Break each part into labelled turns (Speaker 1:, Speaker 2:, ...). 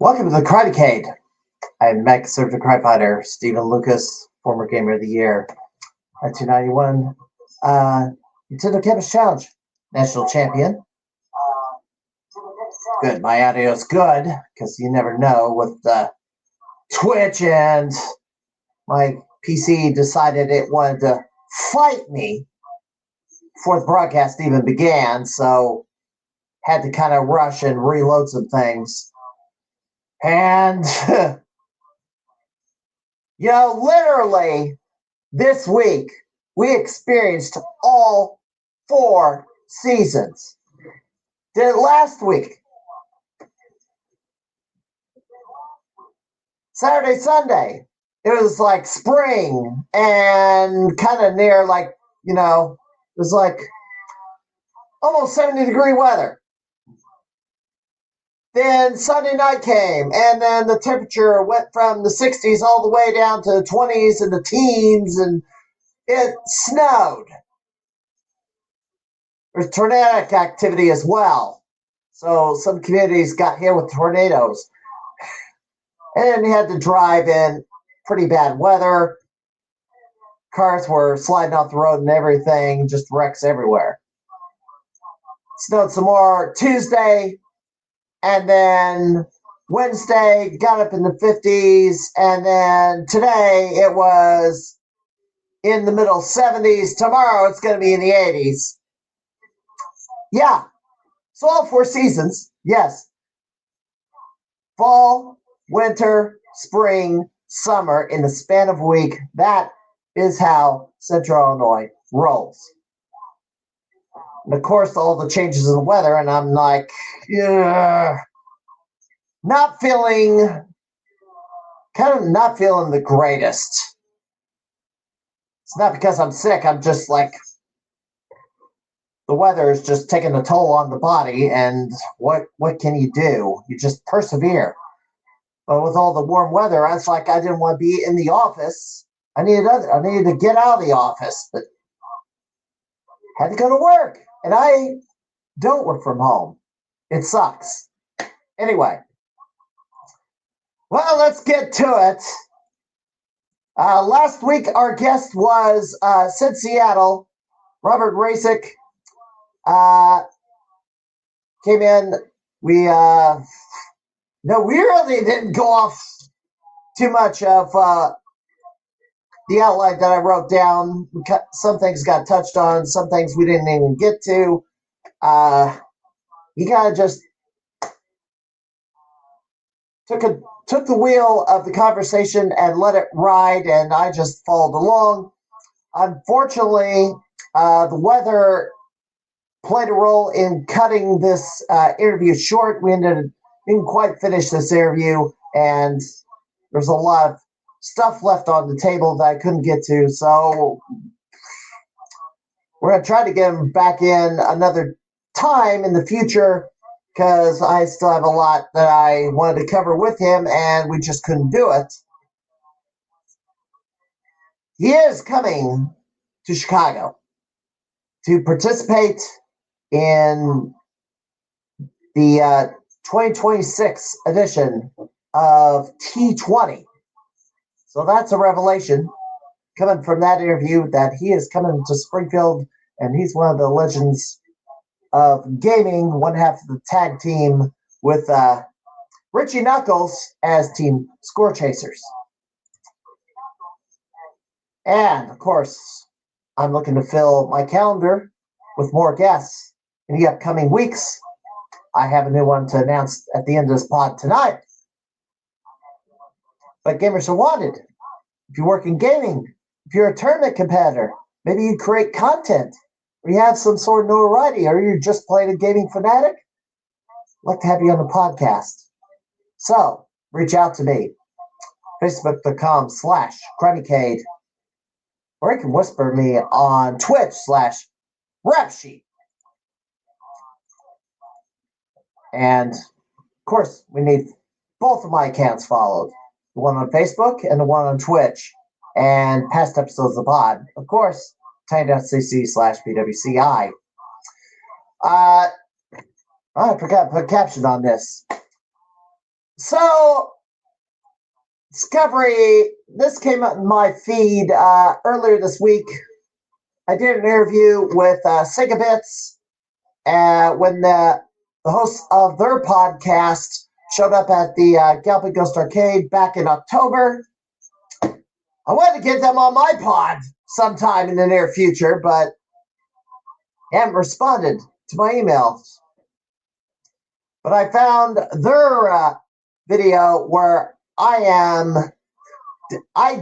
Speaker 1: Welcome to the Crimeycade. I'm Mech Certified Crime Fighter, Stephen Lucas, former Gamer of the Year, 1991 Nintendo Campus Challenge National Champion. Good, my audio is good, because you never know with Twitch, and my PC decided it wanted to fight me before the broadcast even began, so had to kind of rush and reload some things. And, literally this week, we experienced all 4 seasons. Did it last week. Saturday, Sunday, it was like spring and kind of near it was like almost 70-degree weather. Then Sunday night came, and then the temperature went from the 60s all the way down to the 20s and the teens, and it snowed. There's tornadic activity as well. So some communities got hit with tornadoes. And you had to drive in pretty bad weather. Cars were sliding off the road and everything, just wrecks everywhere. Snowed some more Tuesday. And then Wednesday got up in the 50s, and then today it was in the middle 70s. Tomorrow it's going to be in the 80s. Yeah, so all 4 seasons, yes. Fall, winter, spring, summer in the span of a week. That is how Central Illinois rolls. And of course, all the changes in the weather, and I'm like, not feeling the greatest. It's not because I'm sick. I'm just like, the weather is just taking a toll on the body, and what can you do? You just persevere. But with all the warm weather, I was like, I didn't want to be in the office. I needed to get out of the office, but had to go to work. And I don't work from home. It sucks. Anyway. Well, let's get to it. Last week, our guest was Sid Seattle. Robert Rasick came in. We really didn't go off too much of the outline that I wrote down. Some things got touched on, some things we didn't even get to. You gotta just took the wheel of the conversation and let it ride, and I just followed along. Unfortunately, the weather played a role in cutting this interview short. We didn't quite finish this interview, and there's a lot of stuff left on the table that I couldn't get to, so we're going to try to get him back in another time in the future, because I still have a lot that I wanted to cover with him, and we just couldn't do it. He is coming to Chicago to participate in the 2026 edition of T20. So that's a revelation coming from that interview, that he is coming to Springfield, and he's one of the legends of gaming, one half of the tag team with Richie Knuckles as Team Score Chasers. And, of course, I'm looking to fill my calendar with more guests in the upcoming weeks. I have a new one to announce at the end of this pod tonight. But gamers are wanted. If you work in gaming, if you're a tournament competitor, maybe you create content, or you have some sort of notoriety, or you're just plain a gaming fanatic, I'd like to have you on the podcast. So, reach out to me, facebook.com/Crimeycade, or you can whisper me on Twitch/RapSheet. And, of course, we need both of my accounts followed. The one on Facebook and the one on Twitch. And past episodes of the pod. Of course, tiny.cc/BWCI. I forgot to put a caption on this. So, Discovery, this came up in my feed earlier this week. I did an interview with Sega Bits when the host of their podcast showed up at the Galloping Ghost Arcade back in October. I wanted to get them on my pod sometime in the near future, but haven't responded to my emails. But I found their video where I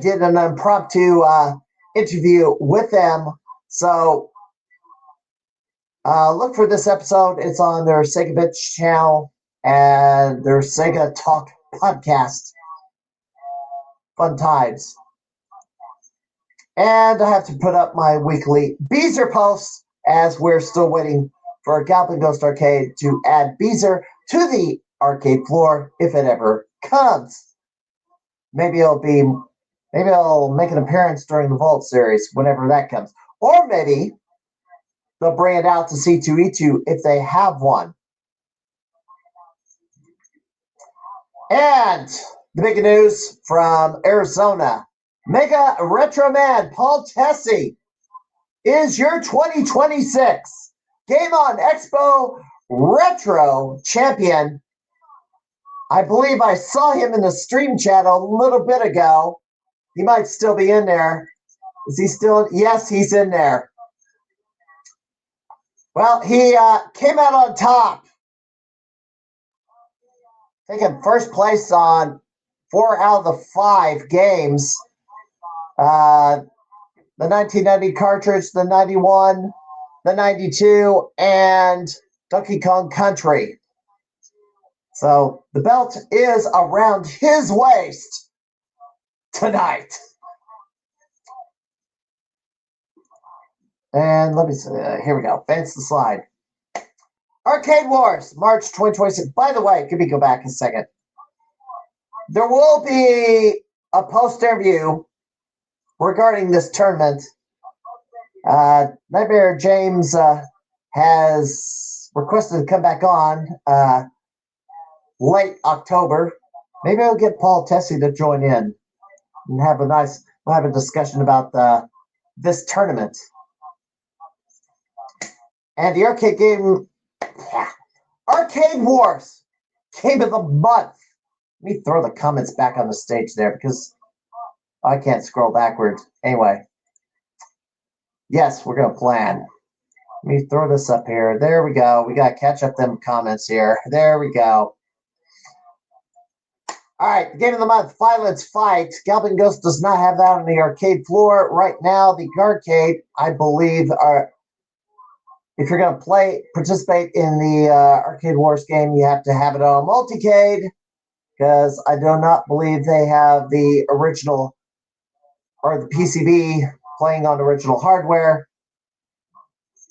Speaker 1: did an impromptu interview with them. So look for this episode. It's on their Sega Bitch channel and their Sega Talk podcast. Fun times. And I have to put up my weekly Beezer posts as we're still waiting for Galloping Ghost Arcade to add Beezer to the arcade floor if it ever comes. Maybe it'll make an appearance during the Vault series whenever that comes. Or maybe they'll bring it out to C2E2 if they have one. And the big news from Arizona. Mega Retro Man Paul Tessie is your 2026 Game On Expo Retro Champion. I believe I saw him in the stream chat a little bit ago. He might still be in there. Is he still? Yes, he's in there. Well, he came out on top, taking first place on 4 out of the 5 games. The 1990 cartridge, the 91, the 92, and Donkey Kong Country. So the belt is around his waist tonight. And let me see. Here we go. Advance the slide. Arcade Wars, March 2026. By the way, can we go back a second? There will be a post-interview regarding this tournament. Nightmare James has requested to come back on late October. Maybe I'll get Paul Tessie to join in and have a discussion about this tournament. And the arcade game, Arcade Wars, Game of the Month. Let me throw the comments back on the stage there because I can't scroll backwards. Anyway, yes, we're going to plan. Let me throw this up here. There we go. We got to catch up them comments here. There we go. All right, Game of the Month, Violence Fight. Galloping Ghost does not have that on the arcade floor right now. The arcade, I believe, if you're going to participate in the Arcade Wars game, you have to have it on Multicade because I do not believe they have the original or the PCB playing on original hardware.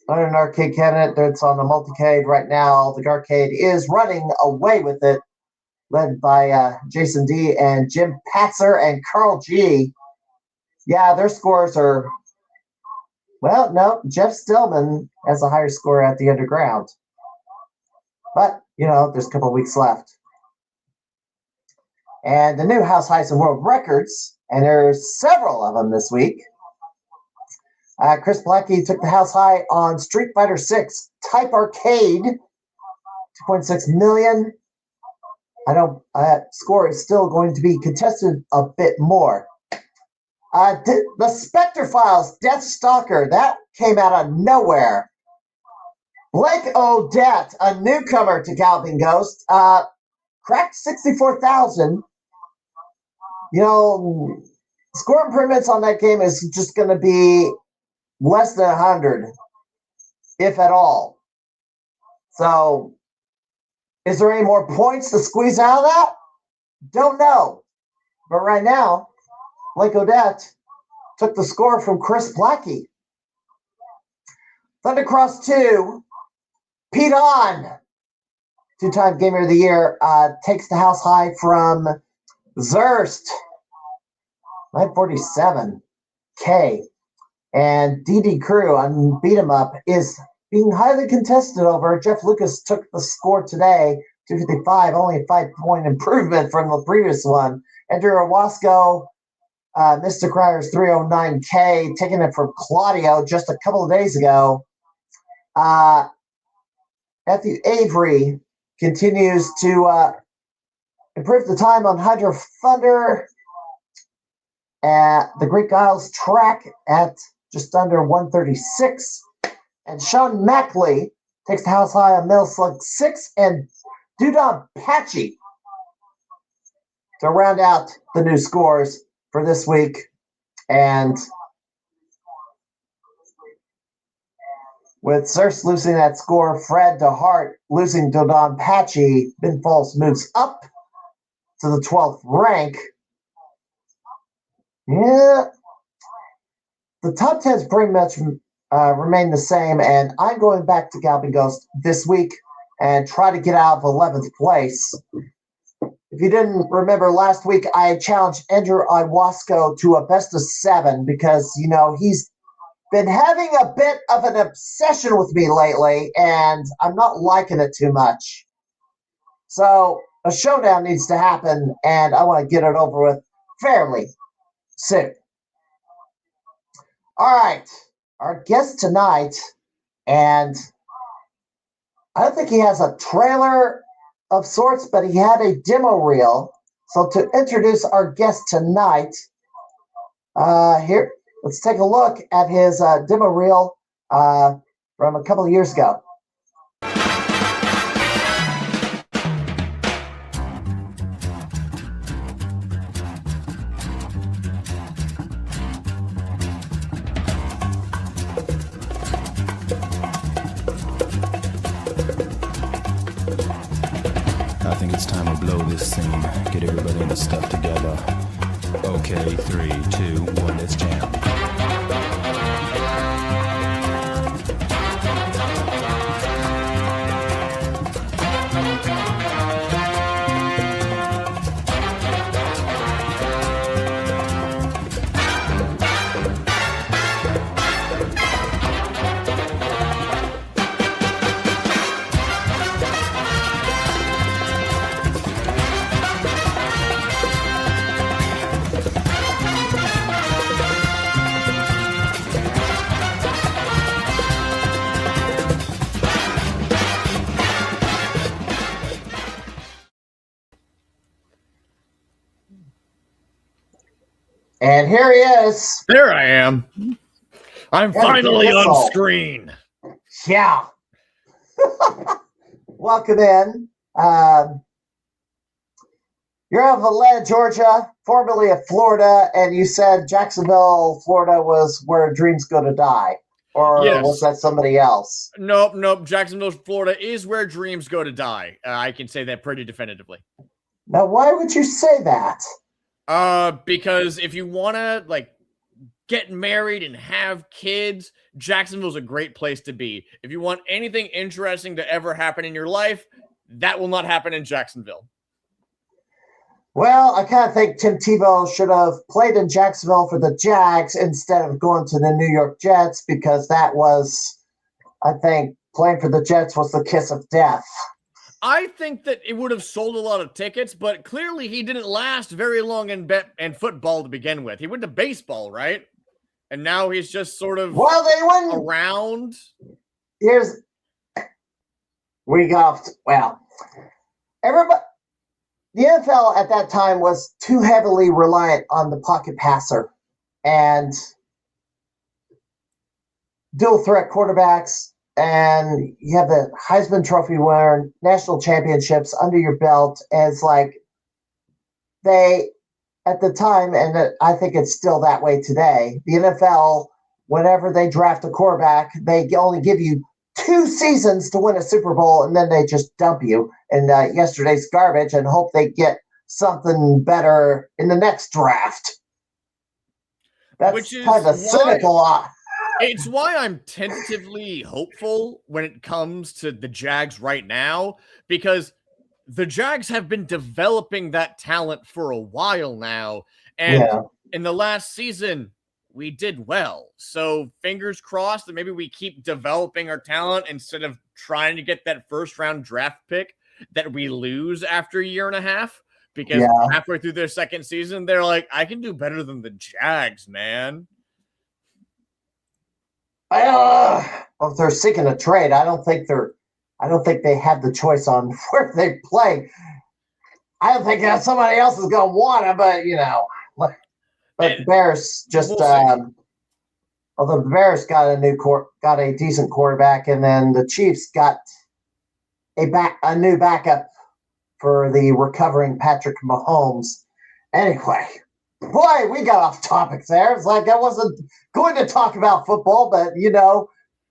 Speaker 1: On an arcade cabinet that's on the Multicade right now, the arcade is running away with it, led by Jason D. and Jim Patzer and Carl G. Yeah, their scores are... Well, no, Jeff Stillman has a higher score at the Underground. But, there's a couple of weeks left. And the new House Highs and World Records, and there's several of them this week. Chris Blackie took the house high on Street Fighter VI Type Arcade, 2.6 million. Score is still going to be contested a bit more. The Spectre Files, Death Stalker, that came out of nowhere. Blake Odette, a newcomer to Galloping Ghost, cracked 64,000. Score improvements on that game is just going to be less than 100, if at all. So, is there any more points to squeeze out of that? Don't know. But right now, Blake Odette took the score from Chris Blackie. Thundercross 2, Pete On, 2-time Gamer of the Year, takes the house high from Zurst, 947K. And DD Crew on Beat 'em Up is being highly contested over. Jeff Lucas took the score today 255, only a 5-point improvement from the previous one. Andrew Owasco, Mr. Cryer's 309K, taking it from Claudio just a couple of days ago. Matthew Avery continues to improve the time on Hydro Thunder at the Greek Isles track at just under 136. And Sean Mackley takes the house high on Middle Slug 6, and Dudon Patchy to round out the new scores for this week. And with Circe losing that score, Fred DeHart losing Dodon Patchy, Ben Falls moves up to the 12th rank. Yeah, the top 10s pretty much remain the same, and I'm going back to Galvin Ghost this week and try to get out of 11th place. If you didn't remember last week, I challenged Andrew Iwasco to a best of 7 because, he's been having a bit of an obsession with me lately, and I'm not liking it too much. So a showdown needs to happen, and I want to get it over with fairly soon. All right, our guest tonight, and I don't think he has a trailer of sorts, but he had a demo reel. So to introduce our guest tonight, here, let's take a look at his demo reel from a couple of years ago.
Speaker 2: I think it's time to blow this scene. Get everybody in the stuff together. Okay, 3, 2, 1, let's jam.
Speaker 1: And here he is.
Speaker 3: There I am. I'm finally on screen.
Speaker 1: Yeah. Welcome in. You're out of Atlanta, Georgia, formerly of Florida, and you said Jacksonville, Florida was where dreams go to die. Or
Speaker 3: Yes.
Speaker 1: Was that somebody else?
Speaker 3: Nope. Jacksonville, Florida is where dreams go to die. I can say that pretty definitively.
Speaker 1: Now, why would you say that?
Speaker 3: Because if you want to, get married and have kids, Jacksonville's a great place to be. If you want anything interesting to ever happen in your life, that will not happen in Jacksonville.
Speaker 1: Well, I kind of think Tim Tebow should have played in Jacksonville for the Jags instead of going to the New York Jets, because that was, I think, playing for the Jets was the kiss of death.
Speaker 3: I think that it would have sold a lot of tickets, but clearly he didn't last very long in football to begin with. He went to baseball, right? And now he's just sort of around.
Speaker 1: Everybody. The NFL at that time was too heavily reliant on the pocket passer and dual threat quarterbacks, and you have the Heisman Trophy winner, national championships under your belt. And it's like they, at the time, and I think it's still that way today, the NFL, whenever they draft a quarterback, they only give you 2 seasons to win a Super Bowl, and then they just dump you in yesterday's garbage and hope they get something better in the next draft. That's kind of cynical.
Speaker 3: It's why I'm tentatively hopeful when it comes to the Jags right now, because the Jags have been developing that talent for a while now. And in the last season, we did well. So fingers crossed that maybe we keep developing our talent instead of trying to get that first round draft pick. that we lose after a year and a half because halfway through their second season, they're like, I can do better than the Jags, man.
Speaker 1: If they're seeking a trade, I don't think they have the choice on where they play. I don't think that somebody else is going to want it, but but the Bears just although the Bears got a decent quarterback, and then the Chiefs got a new backup for the recovering Patrick Mahomes. Anyway, boy, we got off topic there. It's like I wasn't going to talk about football, but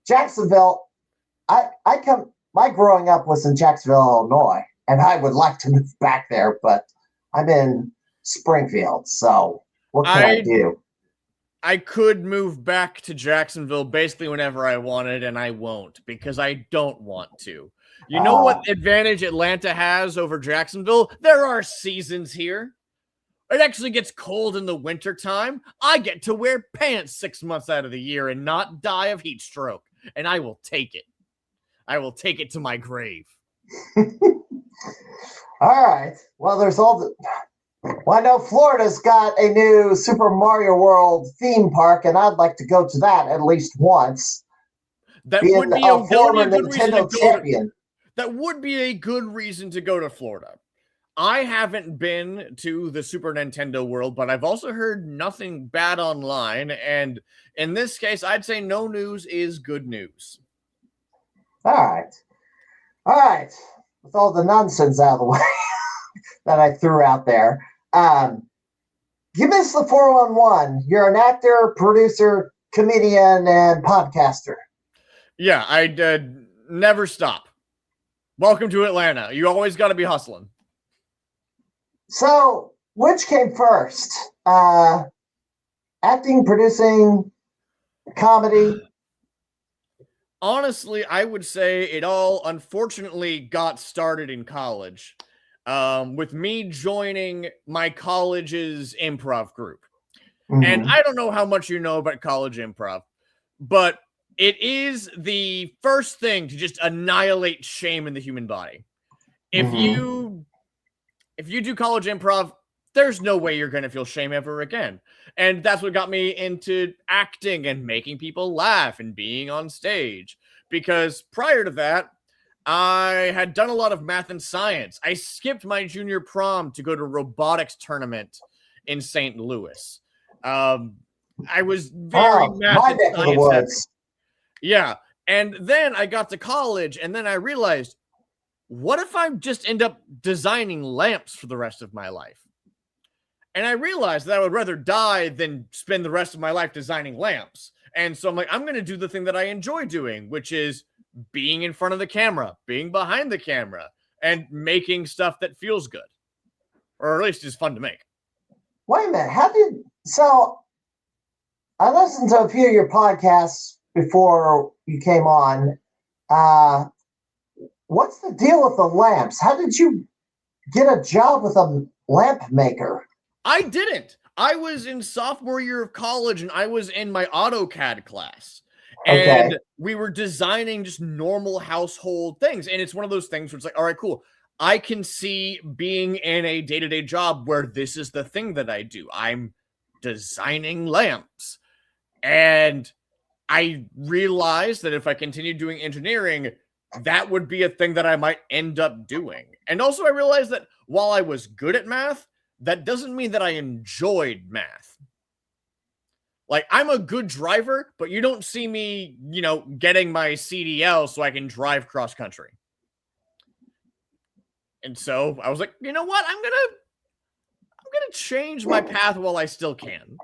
Speaker 1: Jacksonville. My growing up was in Jacksonville, Illinois, and I would like to move back there, but I'm in Springfield, so what can I do?
Speaker 3: I could move back to Jacksonville basically whenever I wanted, and I won't because I don't want to. You know what advantage Atlanta has over Jacksonville? There are seasons here. It actually gets cold in the wintertime. I get to wear pants 6 months out of the year and not die of heat stroke, and I will take it. I will take it to my grave.
Speaker 1: All right. Well, I know Florida's got a new Super Mario World theme park, and I'd like to go to that at least once.
Speaker 3: That would be a former Nintendo champion. That would be a good reason to go to Florida. I haven't been to the Super Nintendo World, but I've also heard nothing bad online, and in this case, I'd say no news is good news.
Speaker 1: All right. With all the nonsense out of the way that I threw out there, give us the 411. You're an actor, producer, comedian, and podcaster.
Speaker 3: Yeah, I never stop. Welcome to Atlanta. You always got to be hustling.
Speaker 1: So, which came first? Acting, producing, comedy?
Speaker 3: Honestly, I would say it all unfortunately got started in college with me joining my college's improv group. Mm-hmm. And I don't know how much you know about college improv, but it is the first thing to just annihilate shame in the human body. If you do college improv, there's no way you're going to feel shame ever again. And that's what got me into acting and making people laugh and being on stage. Because prior to that, I had done a lot of math and science. I skipped my junior prom to go to a robotics tournament in St. Louis. I was very math and science heavy. Yeah. And then I got to college, and then I realized, what if I just end up designing lamps for the rest of my life? And I realized that I would rather die than spend the rest of my life designing lamps. And so I'm like, I'm going to do the thing that I enjoy doing, which is being in front of the camera, being behind the camera, and making stuff that feels good. Or at least is fun to make.
Speaker 1: Wait a minute. So I listened to a few of your podcasts before you came on. What's the deal with the lamps? How did you get a job with a lamp maker?
Speaker 3: I didn't. I was in sophomore year of college, and I was in my AutoCAD class. And we were designing just normal household things. And it's one of those things where it's like, all right, cool. I can see being in a day-to-day job where this is the thing that I do. I'm designing lamps. And I realized that if I continued doing engineering, that would be a thing that I might end up doing. And also I realized that while I was good at math, that doesn't mean that I enjoyed math. Like, I'm a good driver, but you don't see me, getting my CDL so I can drive cross country. And so I was like, you know what? I'm gonna change my path while I still can.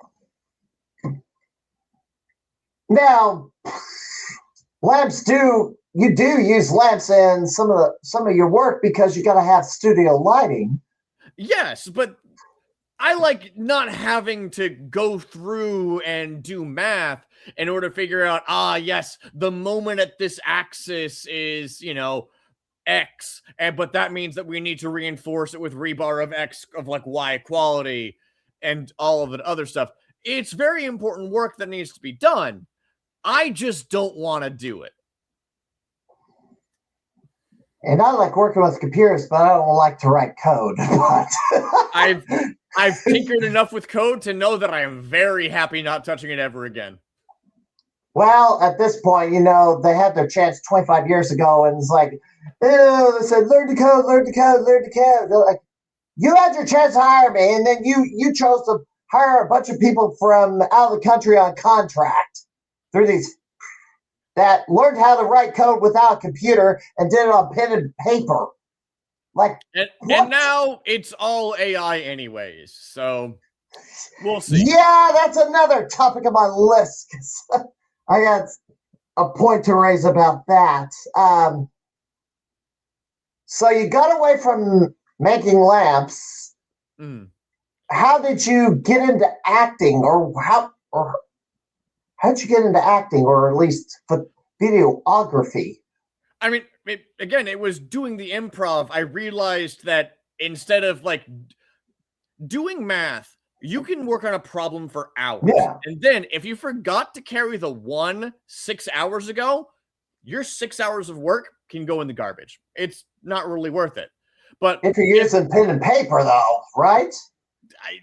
Speaker 1: Now, you do use lamps in some of your work because you got to have studio lighting.
Speaker 3: Yes, but I like not having to go through and do math in order to figure out, yes, the moment at this axis is, X, but that means that we need to reinforce it with rebar of X of like Y equality and all of the other stuff. It's very important work that needs to be done. I just don't want to do it.
Speaker 1: And I like working with computers, but I don't like to write code. But
Speaker 3: I've tinkered enough with code to know that I am very happy not touching it ever again.
Speaker 1: well, at this point, they had their chance 25 years ago, and it's like, they said, learn to code, learn to code, learn to code. They're like, you had your chance to hire me, and then you chose to hire a bunch of people from out of the country on contract through these that learned how to write code without a computer and did it on pen and paper. Like,
Speaker 3: and now it's all AI anyways, so we'll see.
Speaker 1: Yeah, that's another topic on my list. I got a point to raise about that. So you got away from making lamps. How did you get into acting, or how'd you get into acting, or at least videography?
Speaker 3: I mean, it was doing the improv. I realized that instead of like doing math, you can work on a problem for hours.
Speaker 1: Yeah.
Speaker 3: And then if you forgot to carry the 6 hours ago, your 6 hours of work can go in the garbage. It's not really worth it. But
Speaker 1: if you're using pen and paper, though, right?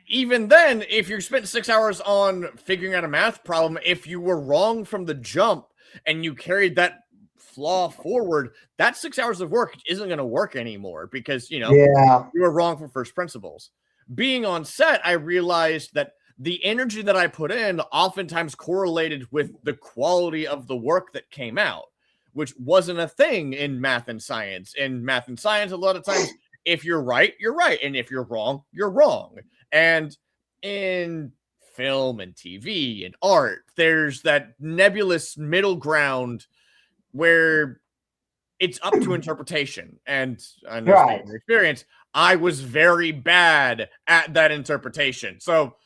Speaker 3: Even then, if you spent 6 hours on figuring out a math problem, if you were wrong from the jump and you carried that flaw forward, that 6 hours of work isn't going to work anymore because, you were wrong from first principles. Being on set, I realized that the energy that I put in oftentimes correlated with the quality of the work that came out, which wasn't a thing in math and science. In math and science, a lot of times, if you're right, you're right. And if you're wrong, you're wrong. And in film and TV and art, there's that nebulous middle ground where it's up to interpretation. And I know from experience, I was very bad at that interpretation. So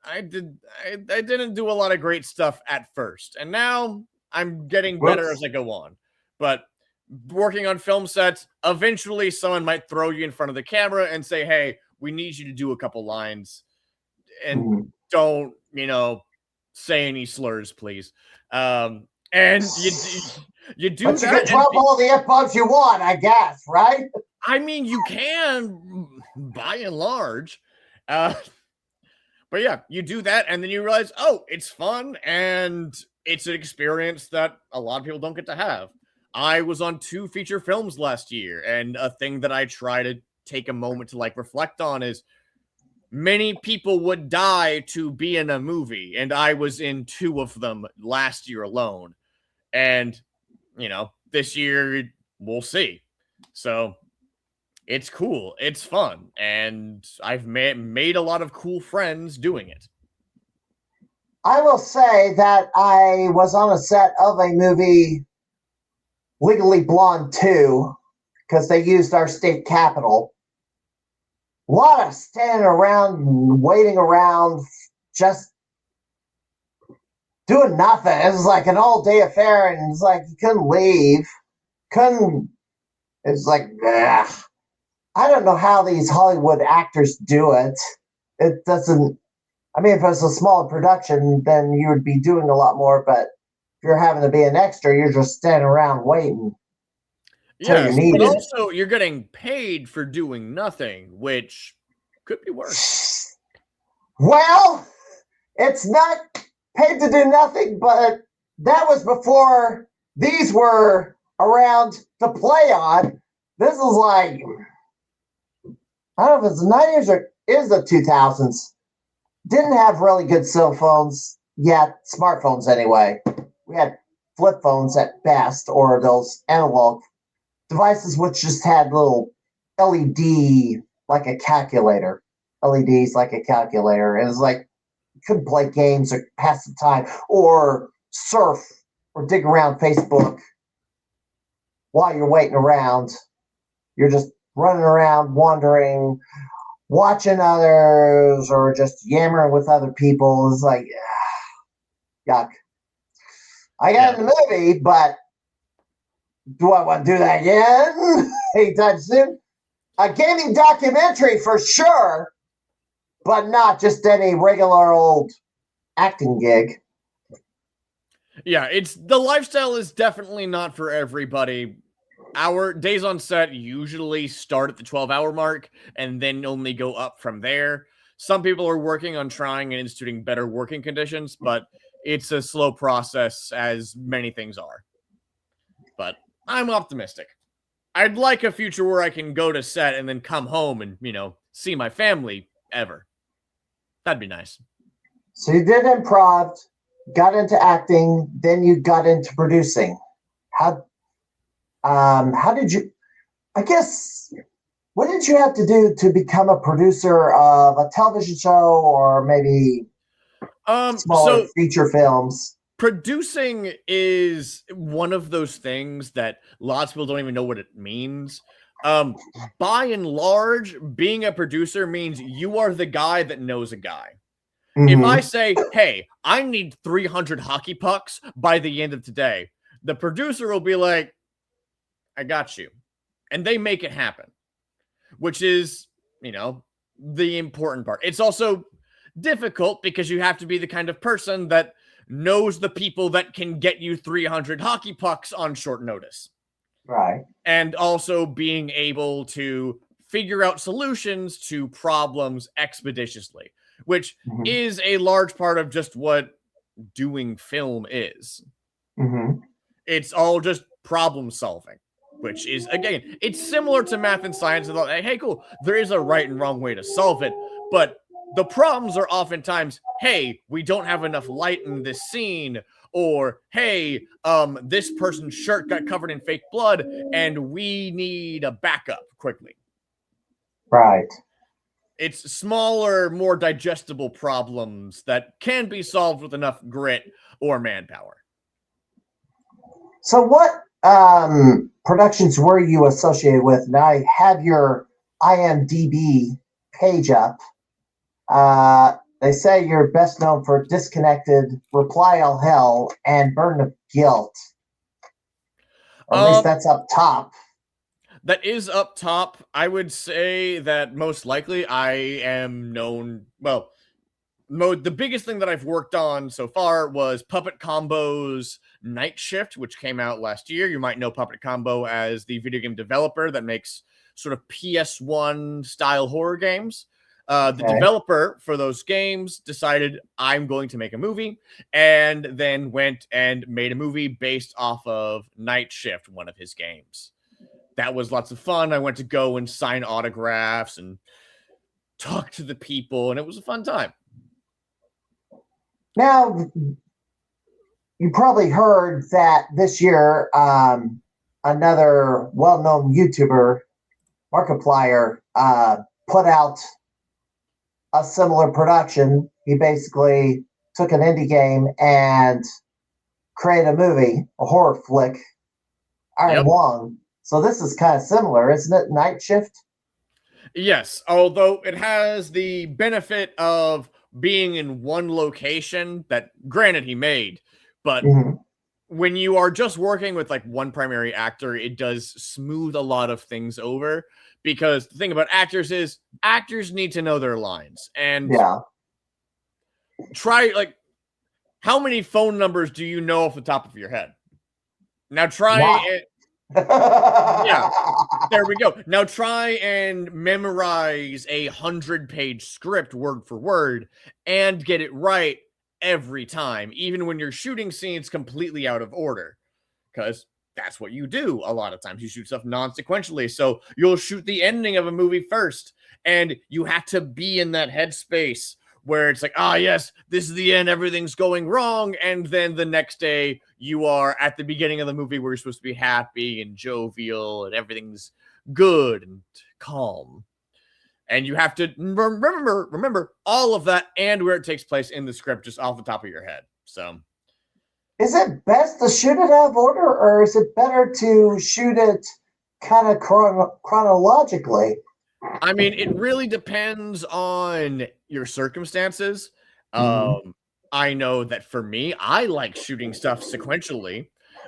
Speaker 3: I didn't do a lot of great stuff at first. And now I'm getting better as I go on. But working on film sets, eventually someone might throw you in front of the camera and say, hey, we need you to do a couple lines and don't, say any slurs, please. And you do that.
Speaker 1: You can drop all the F-bombs you want, I guess, right?
Speaker 3: I mean, you can, by and large. But yeah, you do that, and then you realize, oh, it's fun, and it's an experience that a lot of people don't get to have. I was on 2 feature films last year, and a thing that I try to take a moment to reflect on is many people would die to be in a movie, and I was in 2 of them last year alone. And, this year, we'll see. So it's cool. It's fun. And I've made a lot of cool friends doing it.
Speaker 1: I will say that I was on a set of a movie, Legally Blonde 2, because they used our state capitol. A lot of standing around and waiting around, just doing nothing. It was like an all-day affair, and it's like you couldn't leave. It's like, ugh. I don't know how these Hollywood actors do it. It doesn't, if it was a smaller production, then you would be doing a lot more, but if you're having to be an extra, you're just standing around waiting.
Speaker 3: Yes, but also you're getting paid for doing nothing, which could be worse.
Speaker 1: Well, it's not paid to do nothing, but that was before these were around to play on. This is like, I don't know if it's the 90s or is the 2000s. Didn't have really good cell phones yet, smartphones anyway. We had flip phones at best, or those analog devices which just had little LED like a calculator. LEDs like a calculator. It was like you couldn't play games or pass the time or surf or dig around Facebook while you're waiting around. You're just running around, wandering, watching others, or just yammering with other people. It's like, yuck. I got in the movie, but do I want to do that again anytime soon? A gaming documentary for sure, but not just any regular old acting gig.
Speaker 3: Yeah, the lifestyle is definitely not for everybody. our days on set usually start at the 12-hour mark and then only go up from there. Some people are working on trying and instituting better working conditions, but it's a slow process, as many things are. But I'm optimistic. I'd like a future where I can go to set and then come home and, see my family ever. That'd be nice.
Speaker 1: So you did improv, got into acting, then you got into producing. How did you, I guess, what did you have to do to become a producer of a television show or maybe smaller feature films?
Speaker 3: Producing is one of those things that lots of people don't even know what it means. By and large, being a producer means you are the guy that knows a guy. If I say, hey, I need 300 hockey pucks by the end of today, the producer will be like, I got you. And they make it happen, which is, the important part. It's also difficult because you have to be the kind of person that knows the people that can get you 300 hockey pucks on short notice.
Speaker 1: Right.
Speaker 3: And also being able to figure out solutions to problems expeditiously, which is a large part of just what doing film is. It's all just problem solving, which is, again, it's similar to math and science. Hey, cool, there is a right and wrong way to solve it, but the problems are oftentimes, hey, we don't have enough light in this scene, or hey, this person's shirt got covered in fake blood and we need a backup quickly.
Speaker 1: Right.
Speaker 3: It's smaller, more digestible problems that can be solved with enough grit or manpower.
Speaker 1: So what productions were you associated with? Now I have your IMDb page up. They say you're best known for Disconnected, Reply All Hell, and Burden of Guilt. Or at least that's up top.
Speaker 3: That is up top. I would say that most likely I am known. Well, the biggest thing that I've worked on so far was Puppet Combo's Night Shift, which came out last year. You might know Puppet Combo as the video game developer that makes sort of PS1 style horror games. The developer for those games decided I'm going to make a movie, and then went and made a movie based off of Night Shift, one of his games. That was lots of fun. I went to go and sign autographs and talk to the people, and it was a fun time.
Speaker 1: Now, you probably heard that this year, another well-known YouTuber, Markiplier, put out a similar production. He basically took an indie game and created a movie, a horror flick, Iron Wong. So this is kind of similar, isn't it? Night Shift?
Speaker 3: Yes, although it has the benefit of being in one location that, granted, he made, but when you are just working with like one primary actor, it does smooth a lot of things over, because the thing about actors is actors need to know their lines. And try, like, how many phone numbers do you know off the top of your head? Now try it. Yeah, there we go. Now try and memorize a 100-page script word for word and get it right every time, even when you're shooting scenes completely out of order, because that's what you do a lot of times. You shoot stuff non-sequentially, so you'll shoot the ending of a movie first, and you have to be in that headspace where it's like, yes, this is the end, everything's going wrong, and then the next day you are at the beginning of the movie where you're supposed to be happy and jovial and everything's good and calm. And you have to remember all of that and where it takes place in the script just off the top of your head. So,
Speaker 1: is it best to shoot it out of order, or is it better to shoot it kind of chronologically?
Speaker 3: I mean, it really depends on your circumstances. I know that for me, I like shooting stuff sequentially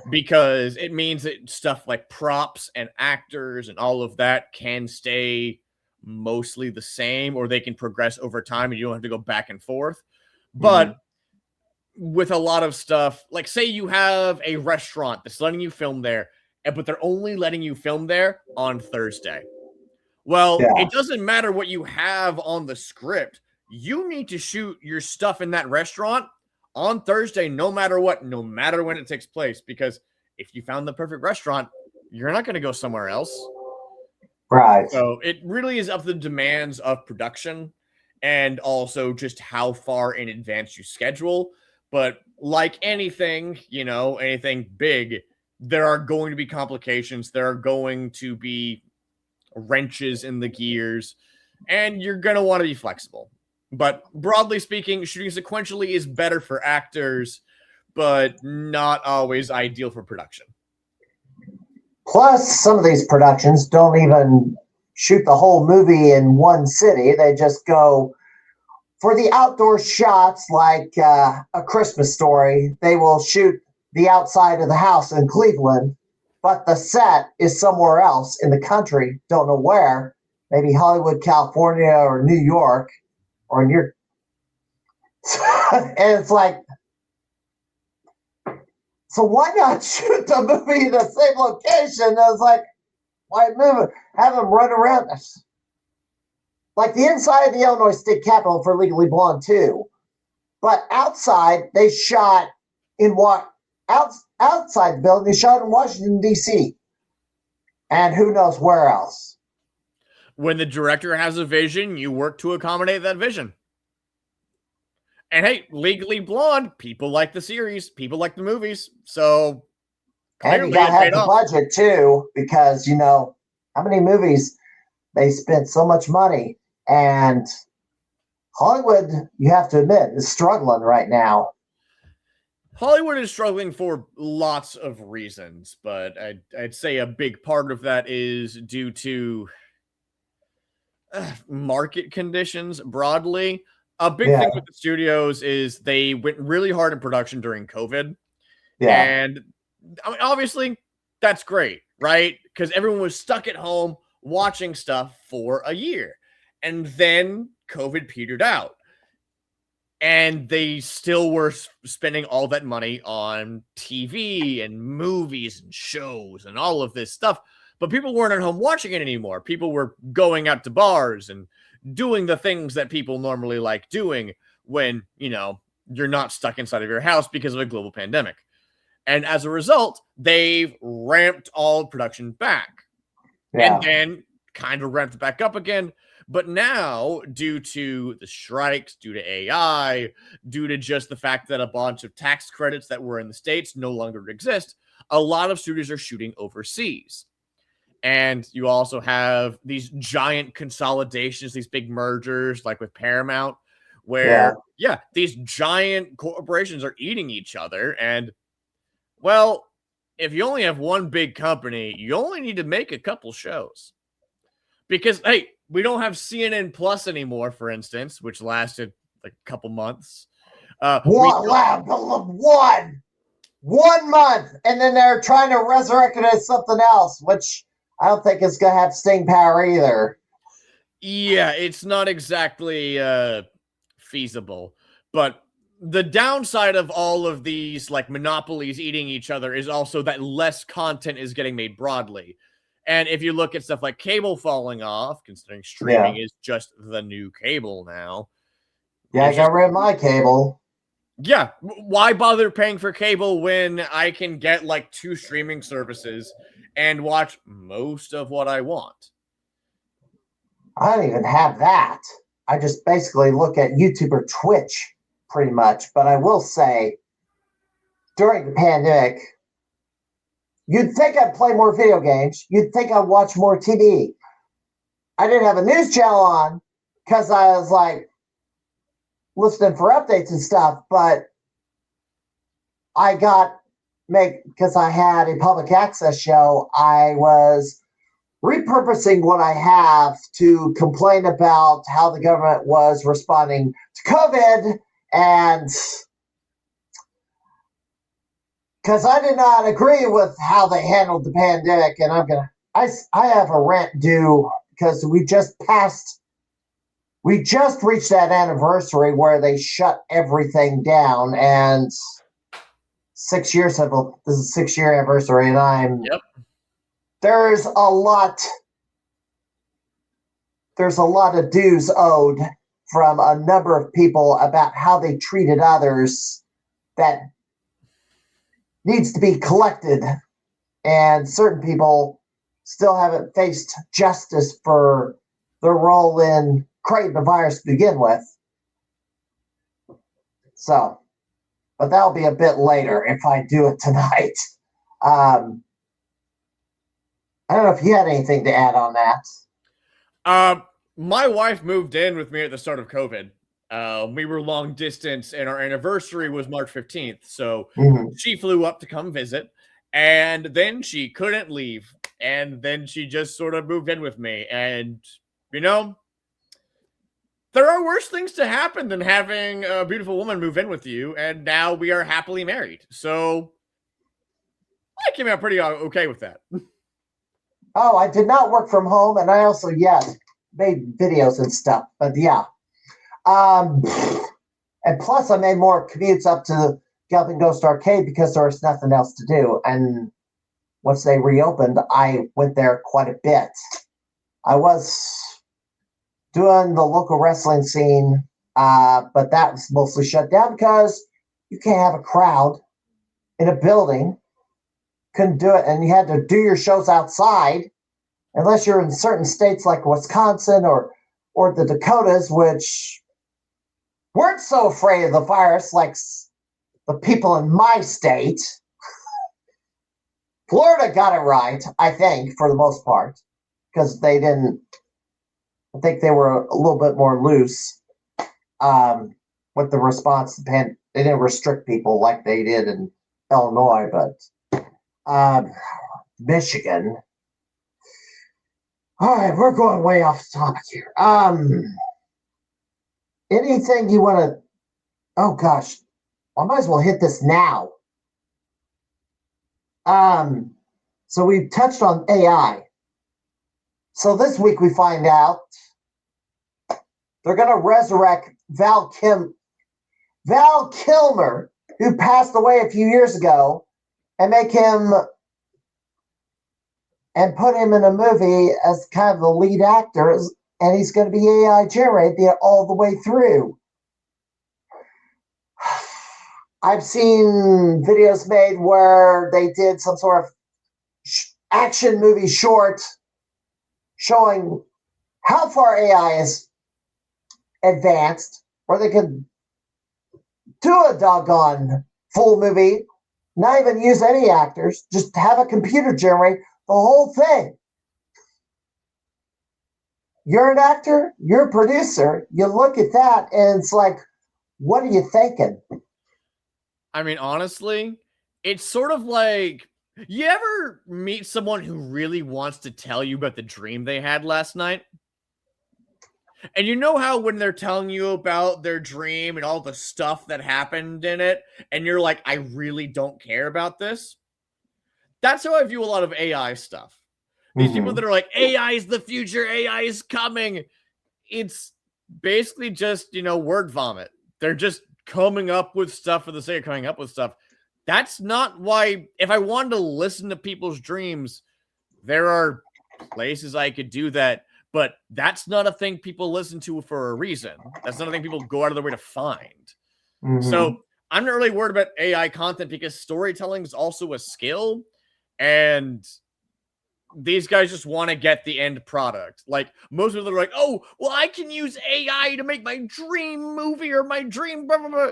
Speaker 3: because it means that stuff like props and actors and all of that can stay mostly the same, or they can progress over time and you don't have to go back and forth. But with a lot of stuff, like say you have a restaurant that's letting you film there but they're only letting you film there on Thursday. Well, it doesn't matter what you have on the script. You need to shoot your stuff in that restaurant on Thursday, no matter what, no matter when it takes place. Because if you found the perfect restaurant, you're not going to go somewhere else.
Speaker 1: Right.
Speaker 3: So it really is up to the demands of production and also just how far in advance you schedule. But like anything, anything big, there are going to be complications. There are going to be wrenches in the gears, and you're going to want to be flexible. But broadly speaking, shooting sequentially is better for actors, but not always ideal for production.
Speaker 1: Plus, some of these productions don't even shoot the whole movie in one city. They just go for the outdoor shots, like A Christmas Story. They will shoot the outside of the house in Cleveland, but the set is somewhere else in the country. Don't know where. Maybe Hollywood, California, or New York, or near. And it's like, so why not shoot the movie in the same location? I was like, why move it? Have them run around us. Like the inside of the Illinois State Capitol for Legally Blonde 2. But outside, they shot in outside the building, they shot in Washington, D.C. And who knows where else.
Speaker 3: When the director has a vision, you work to accommodate that vision. And hey, Legally Blonde, people like the series, people like the movies. So
Speaker 1: and you gotta have the budget too, because how many movies they spent so much money, and Hollywood, you have to admit, is struggling right now.
Speaker 3: Hollywood is struggling for lots of reasons, but I'd say a big part of that is due to market conditions broadly. A big thing with the studios is they went really hard in production during COVID. Yeah. And I mean, obviously, that's great, right? Because everyone was stuck at home watching stuff for a year. And then COVID petered out. And they still were spending all that money on TV and movies and shows and all of this stuff. But people weren't at home watching it anymore. People were going out to bars and doing the things that people normally like doing when, you're not stuck inside of your house because of a global pandemic. And as a result, they've ramped all production back. And then kind of ramped it back up again. But now, due to the strikes, due to AI, due to just the fact that a bunch of tax credits that were in the States no longer exist, a lot of studios are shooting overseas. And you also have these giant consolidations, these big mergers, like with Paramount, where, these giant corporations are eating each other. And, well, if you only have one big company, you only need to make a couple shows. Because, hey, we don't have CNN Plus anymore, for instance, which lasted like a couple months.
Speaker 1: One month, and then they're trying to resurrect it as something else, which I don't think it's going to have staying power either.
Speaker 3: Yeah, it's not exactly feasible. But the downside of all of these like monopolies eating each other is also that less content is getting made broadly. And if you look at stuff like cable falling off, considering streaming is just the new cable now.
Speaker 1: Yeah, I got rid of my cable.
Speaker 3: Yeah, why bother paying for cable when I can get like 2 streaming services and watch most of what I want?
Speaker 1: I don't even have that. I just basically look at YouTube or Twitch pretty much. But I will say, during the pandemic, you'd think I'd play more video games. You'd think I'd watch more TV. I didn't have a news channel on because I was like listening for updates and stuff. But I because I had a public access show, I was repurposing what I have to complain about how the government was responding to COVID, and because I did not agree with how they handled the pandemic, and I have a rant due because we just reached that anniversary where they shut everything down, and 6 years this is 6-year anniversary, and there's a lot of dues owed from a number of people about how they treated others that needs to be collected, and certain people still haven't faced justice for their role in creating the virus to begin with. So, but that'll be a bit later if I do it tonight. I don't know if you had anything to add on that.
Speaker 3: My wife moved in with me at the start of COVID. We were long distance, and our anniversary was March 15th. So she flew up to come visit, and then she couldn't leave. And then she just sort of moved in with me. And, you know, there are worse things to happen than having a beautiful woman move in with you. And now we are happily married. So I came out pretty okay with that.
Speaker 1: Oh, I did not work from home, and I also, made videos and stuff. But yeah. And plus I made more commutes up to the Galloping Ghost Arcade because there was nothing else to do. And once they reopened, I went there quite a bit. I was doing the local wrestling scene, but that was mostly shut down because you can't have a crowd in a building. Couldn't do it, and you had to do your shows outside, unless you're in certain states like Wisconsin or the Dakotas, which weren't so afraid of the virus like the people in my state. Florida got it right, I think, for the most part, because they didn't. I think they were a little bit more loose with the response. They didn't restrict people like they did in Illinois, but Michigan. All right, we're going way off topic here. Anything you want to? Oh gosh, I might as well hit this now. So we touched on AI. So this week we find out they're going to resurrect Val Kilmer, who passed away a few years ago, and make him and put him in a movie as kind of the lead actor, and he's going to be AI generated all the way through. I've seen videos made where they did some sort of action movie short showing how far AI is advanced, where they could do a doggone full movie, not even use any actors, just have a computer generate the whole thing. You're an actor, you're a producer, you look at that and it's like, what are you thinking?
Speaker 3: I mean, honestly, it's sort of like, you ever meet someone who really wants to tell you about the dream they had last night? And you know how when they're telling you about their dream and all the stuff that happened in it, and you're like, I really don't care about this? That's how I view a lot of AI stuff. These people that are like, AI is the future, AI is coming. It's basically just, word vomit. They're just coming up with stuff for the sake of coming up with stuff. That's not why, if I wanted to listen to people's dreams, there are places I could do that, but that's not a thing people listen to for a reason. That's not a thing people go out of their way to find. So I'm not really worried about AI content because storytelling is also a skill, and these guys just want to get the end product. Like, most people are like, oh, well, I can use AI to make my dream movie or my dream blah, blah, blah.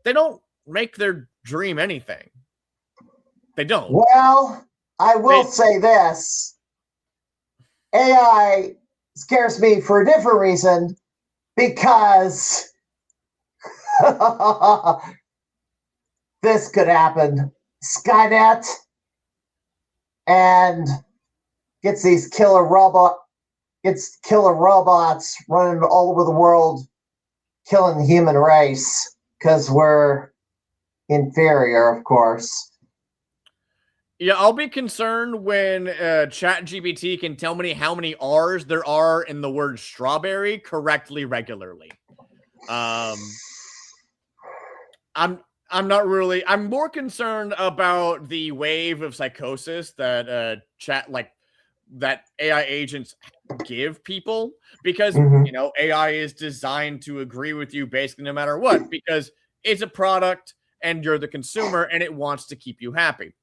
Speaker 3: They don't make their dream anything. They don't.
Speaker 1: Well, I will say this. AI scares me for a different reason, because this could happen. Skynet and gets killer robots running all over the world, killing the human race because we're inferior, of course.
Speaker 3: Yeah, I'll be concerned when ChatGPT can tell me how many R's there are in the word strawberry correctly regularly. I'm more concerned about the wave of psychosis that that AI agents give people, because AI is designed to agree with you basically no matter what, because it's a product and you're the consumer and it wants to keep you happy.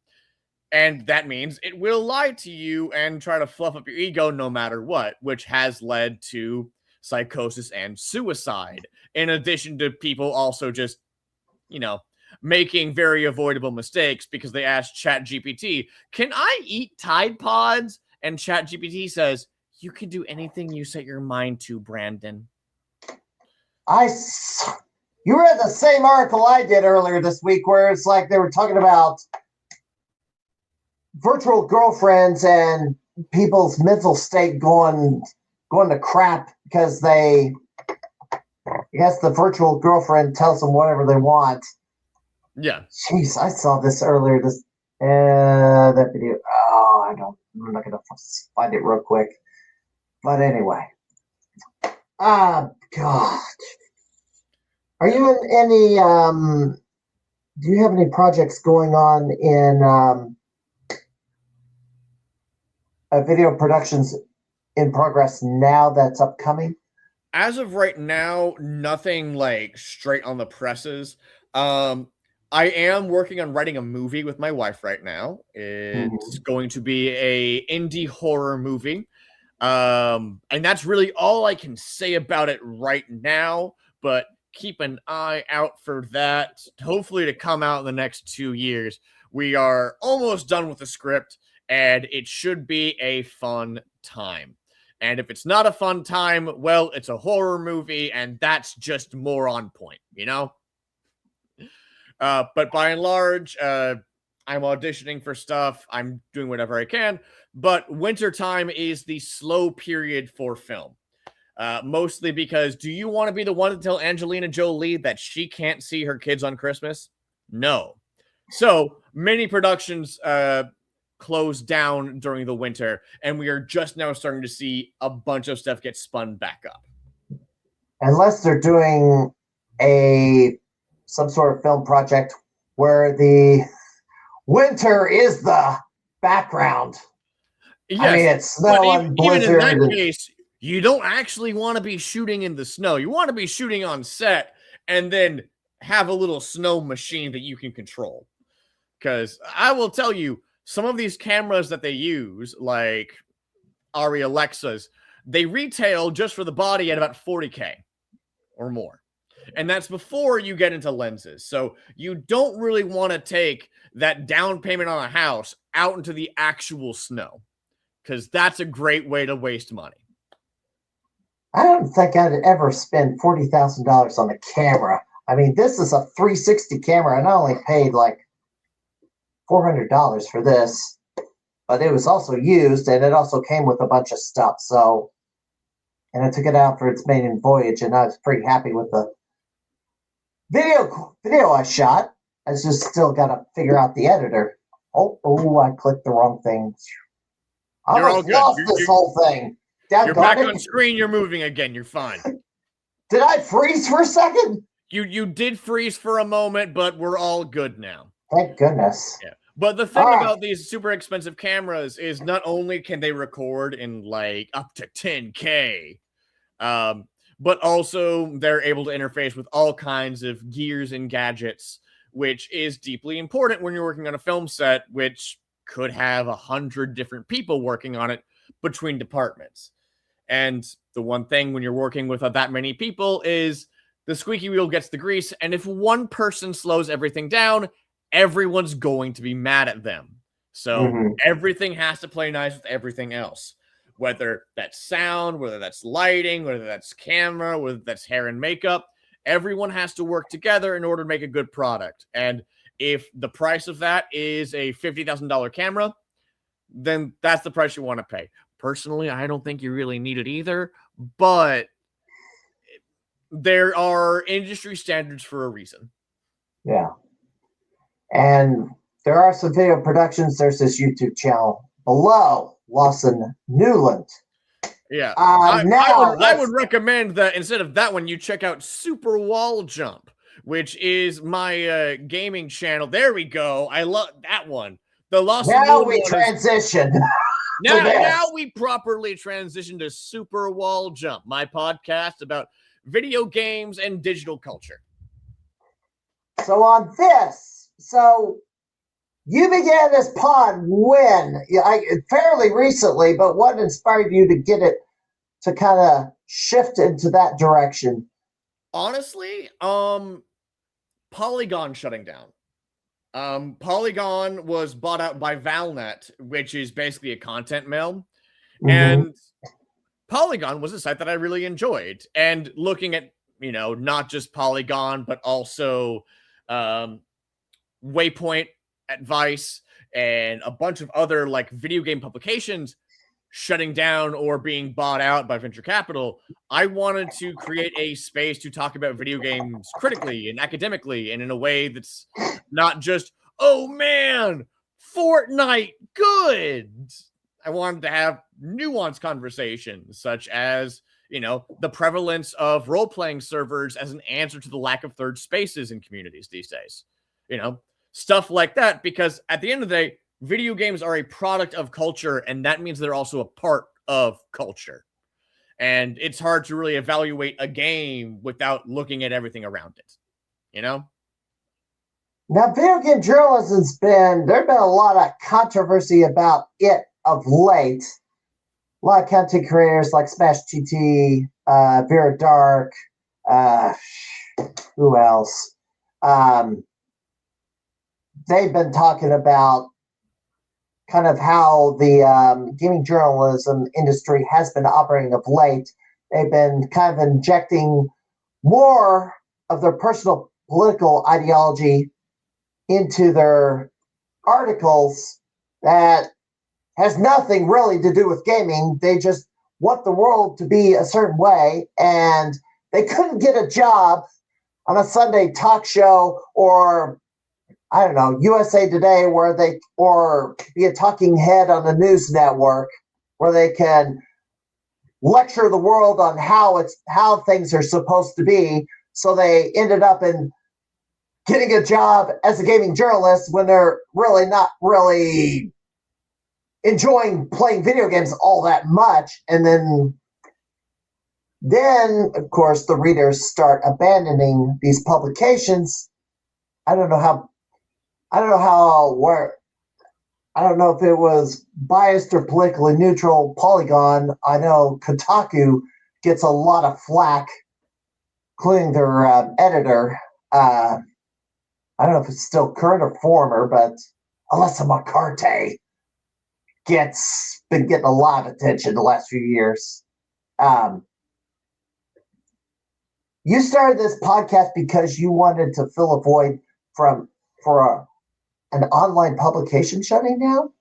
Speaker 3: And that means it will lie to you and try to fluff up your ego no matter what, which has led to psychosis and suicide, in addition to people also just, making very avoidable mistakes because they asked ChatGPT, can I eat Tide Pods? And ChatGPT says, you can do anything you set your mind to, Brandon.
Speaker 1: You read the same article I did earlier this week where it's like they were talking about virtual girlfriends and people's mental state going to crap because I guess the virtual girlfriend tells them whatever they want.
Speaker 3: Yeah.
Speaker 1: Jeez, I saw this earlier. That video. I'm not gonna find it real quick. But anyway. God. Are you in any do you have any projects going on in video productions in progress now that's upcoming?
Speaker 3: As of right now, nothing like straight on the presses. I am working on writing a movie with my wife right now. It's going to be a indie horror movie. And that's really all I can say about it right now, but keep an eye out for that. Hopefully to come out in the next 2 years. We are almost done with the script, and it should be a fun time. And if it's not a fun time, well, it's a horror movie, and that's just more on point, But by and large, I'm auditioning for stuff. I'm doing whatever I can. But wintertime is the slow period for film. Mostly because, do you want to be the one to tell Angelina Jolie that she can't see her kids on Christmas? No. So many productions close down during the winter, and we are just now starting to see a bunch of stuff get spun back up.
Speaker 1: Unless they're doing some sort of film project where the winter is the background.
Speaker 3: Yes,
Speaker 1: I mean, it's snow and blizzard.
Speaker 3: Even in that case, you don't actually want to be shooting in the snow. You want to be shooting on set and then have a little snow machine that you can control. Because I will tell you, some of these cameras that they use, like Ari Alexas, they retail just for the body at about $40K or more. And that's before you get into lenses. So you don't really want to take that down payment on a house out into the actual snow, because that's a great way to waste money.
Speaker 1: I don't think I'd ever spend $40,000 on a camera. I mean, this is a 360 camera, and I only paid like $400 for this, but it was also used, and it also came with a bunch of stuff. So, and I took it out for its maiden voyage, and I was pretty happy with the video I shot. I just still got to figure out the editor. Oh, I clicked the wrong thing. I almost lost this whole thing.
Speaker 3: You're back on screen. You're moving again. You're fine.
Speaker 1: Did I freeze for a second?
Speaker 3: You did freeze for a moment, but we're all good now.
Speaker 1: Thank goodness.
Speaker 3: Yeah. But the thing about these super expensive cameras is not only can they record in like up to 10K, but also they're able to interface with all kinds of gears and gadgets, which is deeply important when you're working on a film set, which could have 100 different people working on it between departments. And the one thing when you're working with that many people is the squeaky wheel gets the grease. And if one person slows everything down, everyone's going to be mad at them. So everything has to play nice with everything else, whether that's sound, whether that's lighting, whether that's camera, whether that's hair and makeup. Everyone has to work together in order to make a good product. And if the price of that is a $50,000 camera, then that's the price you want to pay. Personally, I don't think you really need it either, but there are industry standards for a reason.
Speaker 1: Yeah. And there are some video productions. There's this YouTube channel below, Lawson Nuland.
Speaker 3: Yeah. I would recommend that instead of that one, you check out Super Wall Jump, which is my gaming channel. There we go. I love that one. The Lawson
Speaker 1: Now
Speaker 3: Nuland
Speaker 1: we
Speaker 3: one
Speaker 1: transition.
Speaker 3: now we properly transition to Super Wall Jump, my podcast about video games and digital culture.
Speaker 1: So on this, you began this pod when? Fairly recently, but what inspired you to get it to kind of shift into that direction?
Speaker 3: Honestly, Polygon shutting down. Polygon was bought out by Valnet, which is basically a content mill. Mm-hmm. And Polygon was a site that I really enjoyed. And looking at, not just Polygon, but also Waypoint, Advice, and a bunch of other like video game publications shutting down or being bought out by venture capital, I wanted to create a space to talk about video games critically and academically and in a way that's not just, oh man, Fortnite, good. I wanted to have nuanced conversations such as, the prevalence of role-playing servers as an answer to the lack of third spaces in communities these days. Stuff like that, because at the end of the day, video games are a product of culture, and that means they're also a part of culture. And it's hard to really evaluate a game without looking at everything around it, Now,
Speaker 1: video game journalism's there's been a lot of controversy about it of late. A lot of content creators like Smash GT, Vera Dark, who else? They've been talking about kind of how the gaming journalism industry has been operating of late. They've been kind of injecting more of their personal political ideology into their articles that has nothing really to do with gaming. They just want the world to be a certain way, and they couldn't get a job on a Sunday talk show or I don't know, USA Today, or be a talking head on the news network where they can lecture the world on how things are supposed to be. So they ended up in getting a job as a gaming journalist when they're really not really enjoying playing video games all that much. And then of course, the readers start abandoning these publications. I don't know if it was biased or politically neutral. Polygon, I know Kotaku gets a lot of flack, including their editor. I don't know if it's still current or former, but Alyssa McCarthy been getting a lot of attention the last few years. You started this podcast because you wanted to fill a void for an online publication shutting down?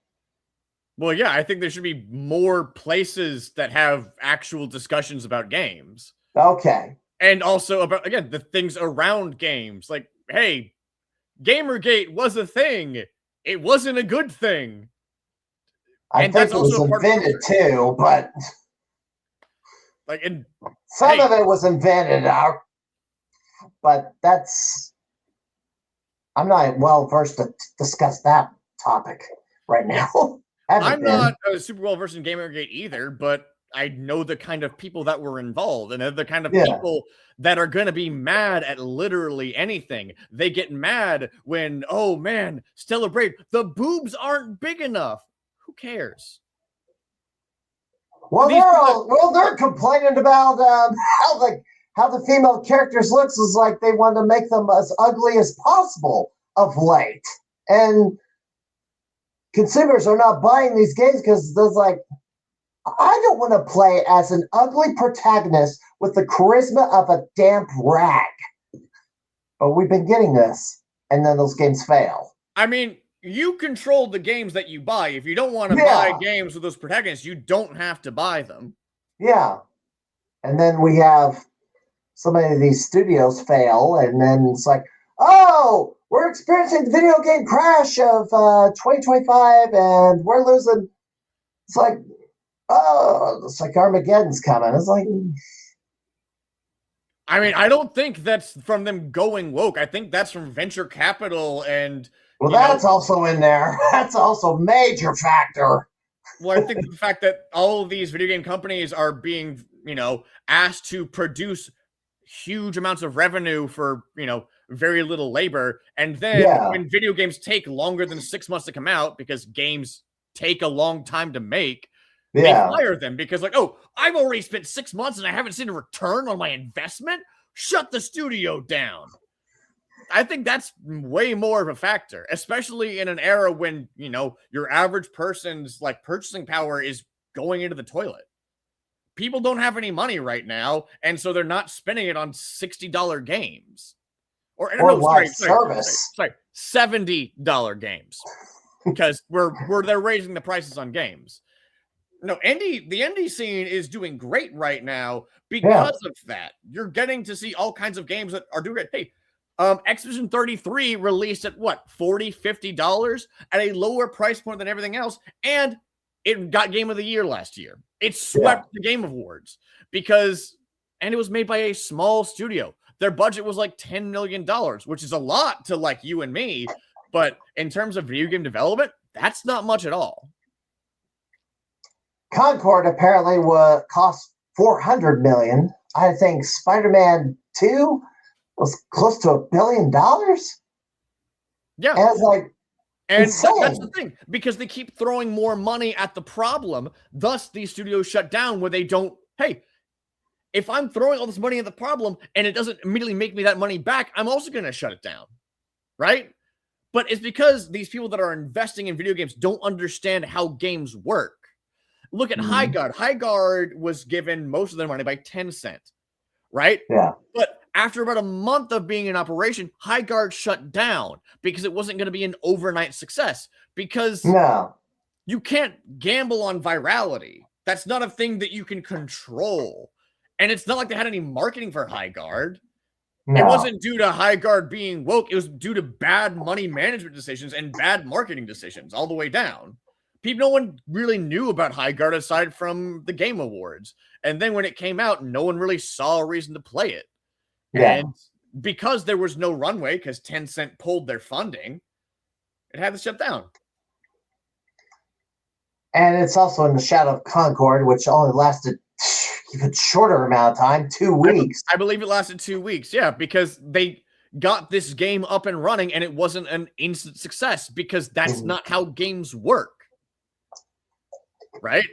Speaker 3: Well, yeah, I think there should be more places that have actual discussions about games.
Speaker 1: Okay.
Speaker 3: And also about, again, the things around games. Like, hey, Gamergate was a thing. It wasn't a good thing.
Speaker 1: I think it was invented too, but some of it was invented, but I'm not well versed to discuss that topic right now.
Speaker 3: I'm not super well versed in Gamergate either, but I know the kind of people that were involved, and they're the kind of people that are going to be mad at literally anything. They get mad when, oh man, Stellar Braid, the boobs aren't big enough. Who cares?
Speaker 1: Well, they're complaining about how the female characters looks is like they want to make them as ugly as possible of late. And consumers are not buying these games because there's like, I don't want to play as an ugly protagonist with the charisma of a damp rag. But we've been getting this, and then those games fail.
Speaker 3: I mean, you control the games that you buy. If you don't want to buy games with those protagonists, you don't have to buy them. Yeah.
Speaker 1: And then we have so many of these studios fail, and then it's like, oh, we're experiencing the video game crash of 2025, and we're losing. It's like, oh, it's like Armageddon's coming. It's like,
Speaker 3: I mean, I don't think that's from them going woke. I think that's from venture capital and
Speaker 1: Well, that's also in there. That's also a major factor.
Speaker 3: Well, I think the fact that all of these video game companies are being, asked to produce huge amounts of revenue for, very little labor. And then when video games take longer than 6 months to come out, because games take a long time to make, they fire them because oh, I've already spent 6 months and I haven't seen a return on my investment. Shut the studio down. I think that's way more of a factor, especially in an era when, your average person's purchasing power is going into the toilet. People don't have any money right now, and so they're not spending it on $60 games. Or
Speaker 1: service.
Speaker 3: Sorry, $70 games. Because they're raising the prices on games. No, the indie scene is doing great right now because of that. You're getting to see all kinds of games that are doing great. Hey, Expedition 33 released at what, $40, $50 at a lower price point than everything else, and it got Game of the Year last year. It swept the Game Awards and it was made by a small studio. Their budget was $10 million, which is a lot to you and me, but in terms of video game development, that's not much at all.
Speaker 1: Concord apparently cost $400 million. I think Spider-Man 2 was close to $1 billion.
Speaker 3: Yeah,
Speaker 1: and
Speaker 3: that's the thing, because they keep throwing more money at the problem. Thus, these studios shut down where they don't. Hey, if I'm throwing all this money at the problem and it doesn't immediately make me that money back, I'm also going to shut it down, right? But it's because these people that are investing in video games don't understand how games work. Look at Highguard. Highguard was given most of their money by Tencent, right?
Speaker 1: Yeah.
Speaker 3: But after about a month of being in operation, Highguard shut down because it wasn't going to be an overnight success. Because you can't gamble on virality. That's not a thing that you can control. And it's not like they had any marketing for Highguard. No. It wasn't due to Highguard being woke. It was due to bad money management decisions and bad marketing decisions all the way down. No one really knew about Highguard aside from the Game Awards. And then when it came out, no one really saw a reason to play it. Yeah. And because there was no runway, because Tencent pulled their funding, it had to shut down.
Speaker 1: And it's also in the shadow of Concord, which only lasted even shorter amount of time, 2 weeks.
Speaker 3: I believe it lasted 2 weeks, yeah, because they got this game up and running, and it wasn't an instant success, because that's not how games work. Right?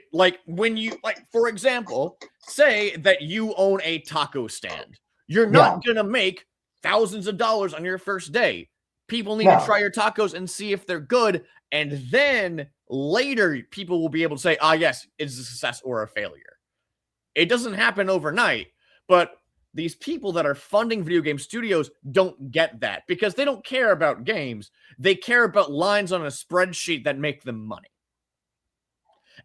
Speaker 3: When you, for example, say that you own a taco stand. You're not going to make thousands of dollars on your first day. People need to try your tacos and see if they're good. And then later, people will be able to say, yes, it's a success or a failure. It doesn't happen overnight. But these people that are funding video game studios don't get that, because they don't care about games. They care about lines on a spreadsheet that make them money.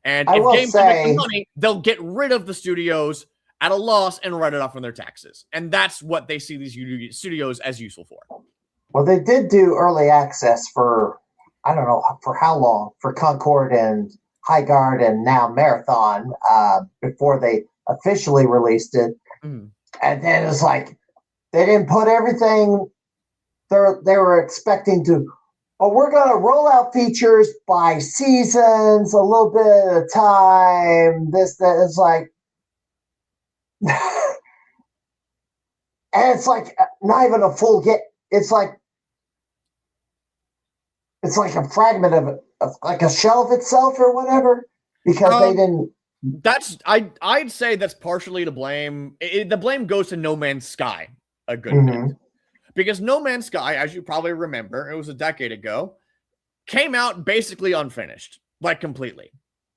Speaker 3: And if games make them money, they'll get rid of the studios at a loss and write it off on their taxes. And that's what they see these studios as useful for.
Speaker 1: Well, they did do early access for, I don't know for how long, for Concord and Highguard and now Marathon before they officially released it. And then it's they didn't put everything they were expecting to. Oh, we're going to roll out features by seasons, a little bit at a time, this, that. It's and it's not even a full get. It's like a fragment of a shell of itself or whatever, because they didn't.
Speaker 3: I'd say that's partially to blame. The blame goes to No Man's Sky a good bit. Because No Man's Sky, as you probably remember, it was a decade ago, came out basically unfinished, completely.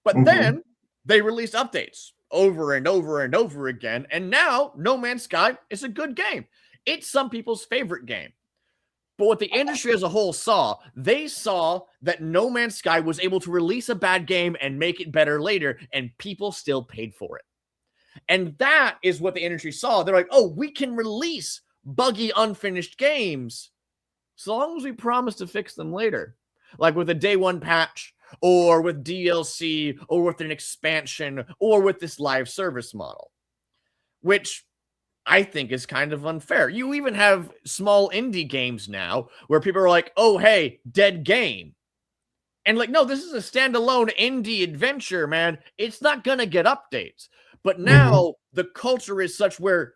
Speaker 3: But then they released updates over and over and over again, and now No Man's Sky is a good game. It's some people's favorite game. But what the industry as a whole saw, they saw that No Man's Sky was able to release a bad game and make it better later, and people still paid for it. And that is what the industry saw. They're we can release buggy, unfinished games, so long as we promise to fix them later, with a day one patch, or with DLC, or with an expansion, or with this live service model. Which, I think is kind of unfair. You even have small indie games now where people are like, oh, hey, dead game. And like, no, this is a standalone indie adventure, man. It's not going to get updates. But now the culture is such where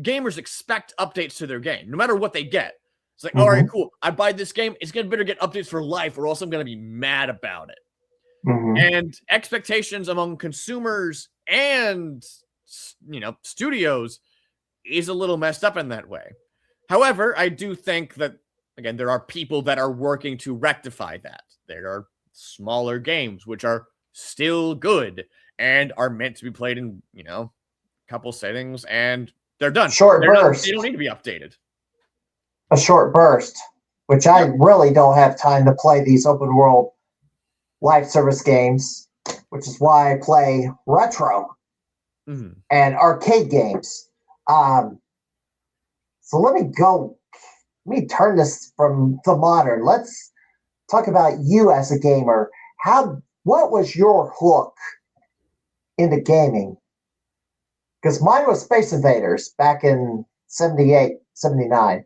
Speaker 3: gamers expect updates to their game, no matter what they get. It's like, all right, cool. I buy this game. It's going to better get updates for life or else I'm going to be mad about it. And expectations among consumers and, studios is a little messed up in that way. However, I do think that, again, there are people that are working to rectify that. There are smaller games which are still good and are meant to be played in, a couple settings, and they're done.
Speaker 1: Short burst.
Speaker 3: They don't need to be updated.
Speaker 1: A short burst, which I really don't have time to play these open world live service games, which is why I play retro and arcade games. So let me turn this from the modern. Let's talk about you as a gamer. What was your hook into gaming? Because mine was Space Invaders back in 78, 79.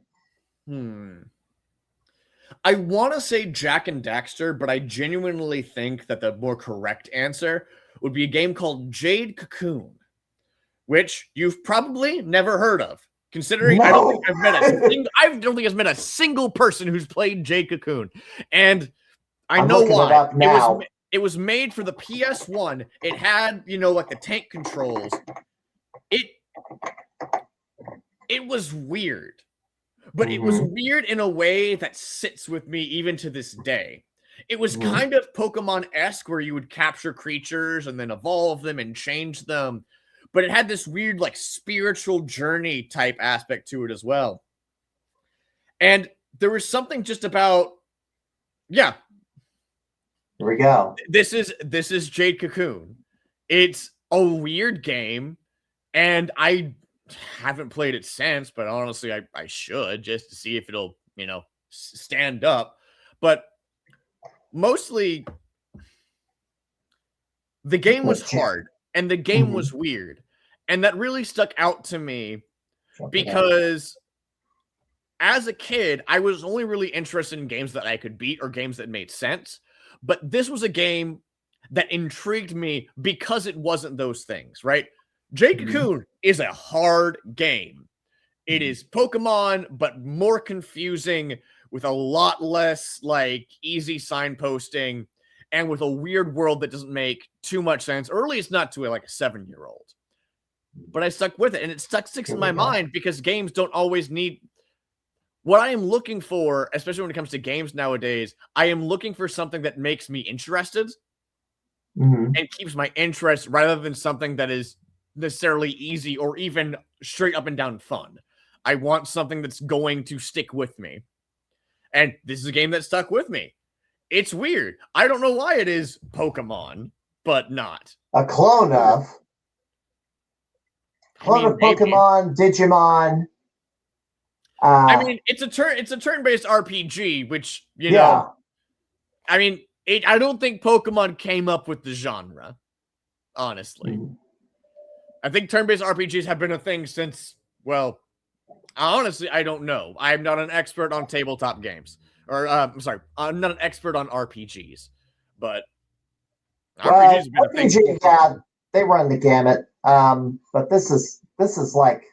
Speaker 3: I want to say Jak and Daxter, but I genuinely think that the more correct answer would be a game called Jade Cocoon, which you've probably never heard of. Considering I don't think I've met a single person who's played Jade Cocoon, and I'm know why. It was made for the PS1. It had like the tank controls. It was weird, but it was weird in a way that sits with me even to this day. It was kind of Pokemon-esque where you would capture creatures and then evolve them and change them. But it had this weird, like, spiritual journey type aspect to it as well. And there was something just about,
Speaker 1: Here we go.
Speaker 3: This is Jade Cocoon. It's a weird game, and I haven't played it since, but honestly, I should just to see if it'll, stand up. But mostly, the game was hard, and the game was weird. And that really stuck out to me because as a kid, I was only really interested in games that I could beat or games that made sense. But this was a game that intrigued me because it wasn't those things, right? Jade Cocoon is a hard game. It is Pokemon, but more confusing with a lot less like easy signposting and with a weird world that doesn't make too much sense, or at least not to like a 7-year-old. But I stuck with it, and it sticks in my mind because games don't always need what I am looking for, especially when it comes to games nowadays. I am looking for something that makes me interested and keeps my interest rather than something that is necessarily easy or even straight up and down fun. I want something that's going to stick with me. And this is a game that stuck with me. It's weird. I don't know why it is Pokemon, but not.
Speaker 1: A clone of Pokemon, Digimon.
Speaker 3: It's a turn-based RPG, which know. I mean, I don't think Pokemon came up with the genre. Honestly, I think turn-based RPGs have been a thing since. Well, honestly, I don't know. I'm not an expert on tabletop games, or I'm sorry, I'm not an expert on RPGs, but RPGs have been a thing.
Speaker 1: Yeah, they run the gamut. But this is like,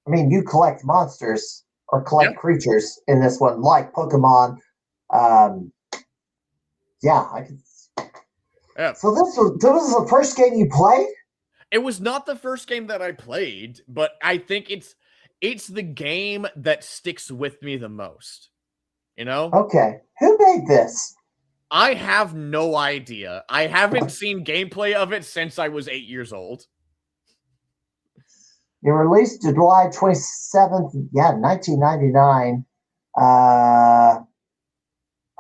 Speaker 1: you collect monsters or collect creatures in this one, like Pokemon. I can.
Speaker 3: Yeah.
Speaker 1: So this was the first game you played?
Speaker 3: It was not the first game that I played, but I think it's the game that sticks with me the most.
Speaker 1: Okay. Who made this?
Speaker 3: I have no idea. I haven't seen gameplay of it since I was 8 years old.
Speaker 1: It released July 27th, 1999.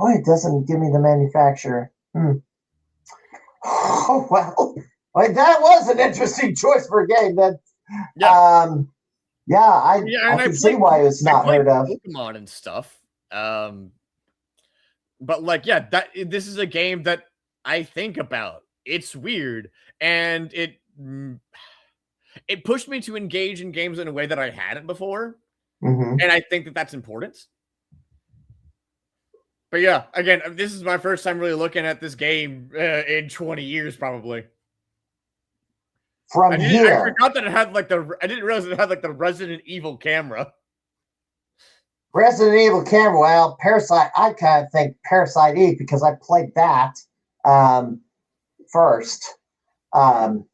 Speaker 1: It doesn't give me the manufacturer. Oh, well. That was an interesting choice for a game. I can see why it's not heard of.
Speaker 3: Pokemon and stuff. But this is a game that I think about. It's weird, and It pushed me to engage in games in a way that I hadn't before.
Speaker 1: Mm-hmm.
Speaker 3: And I think that that's important. But yeah, again, this is my first time really looking at this game in 20 years, probably.
Speaker 1: From
Speaker 3: I
Speaker 1: here,
Speaker 3: forgot that it had like I didn't realize it had like the Resident Evil camera.
Speaker 1: Resident Evil camera. Well, Parasite. I kind of think Parasite Eve because I played that first. From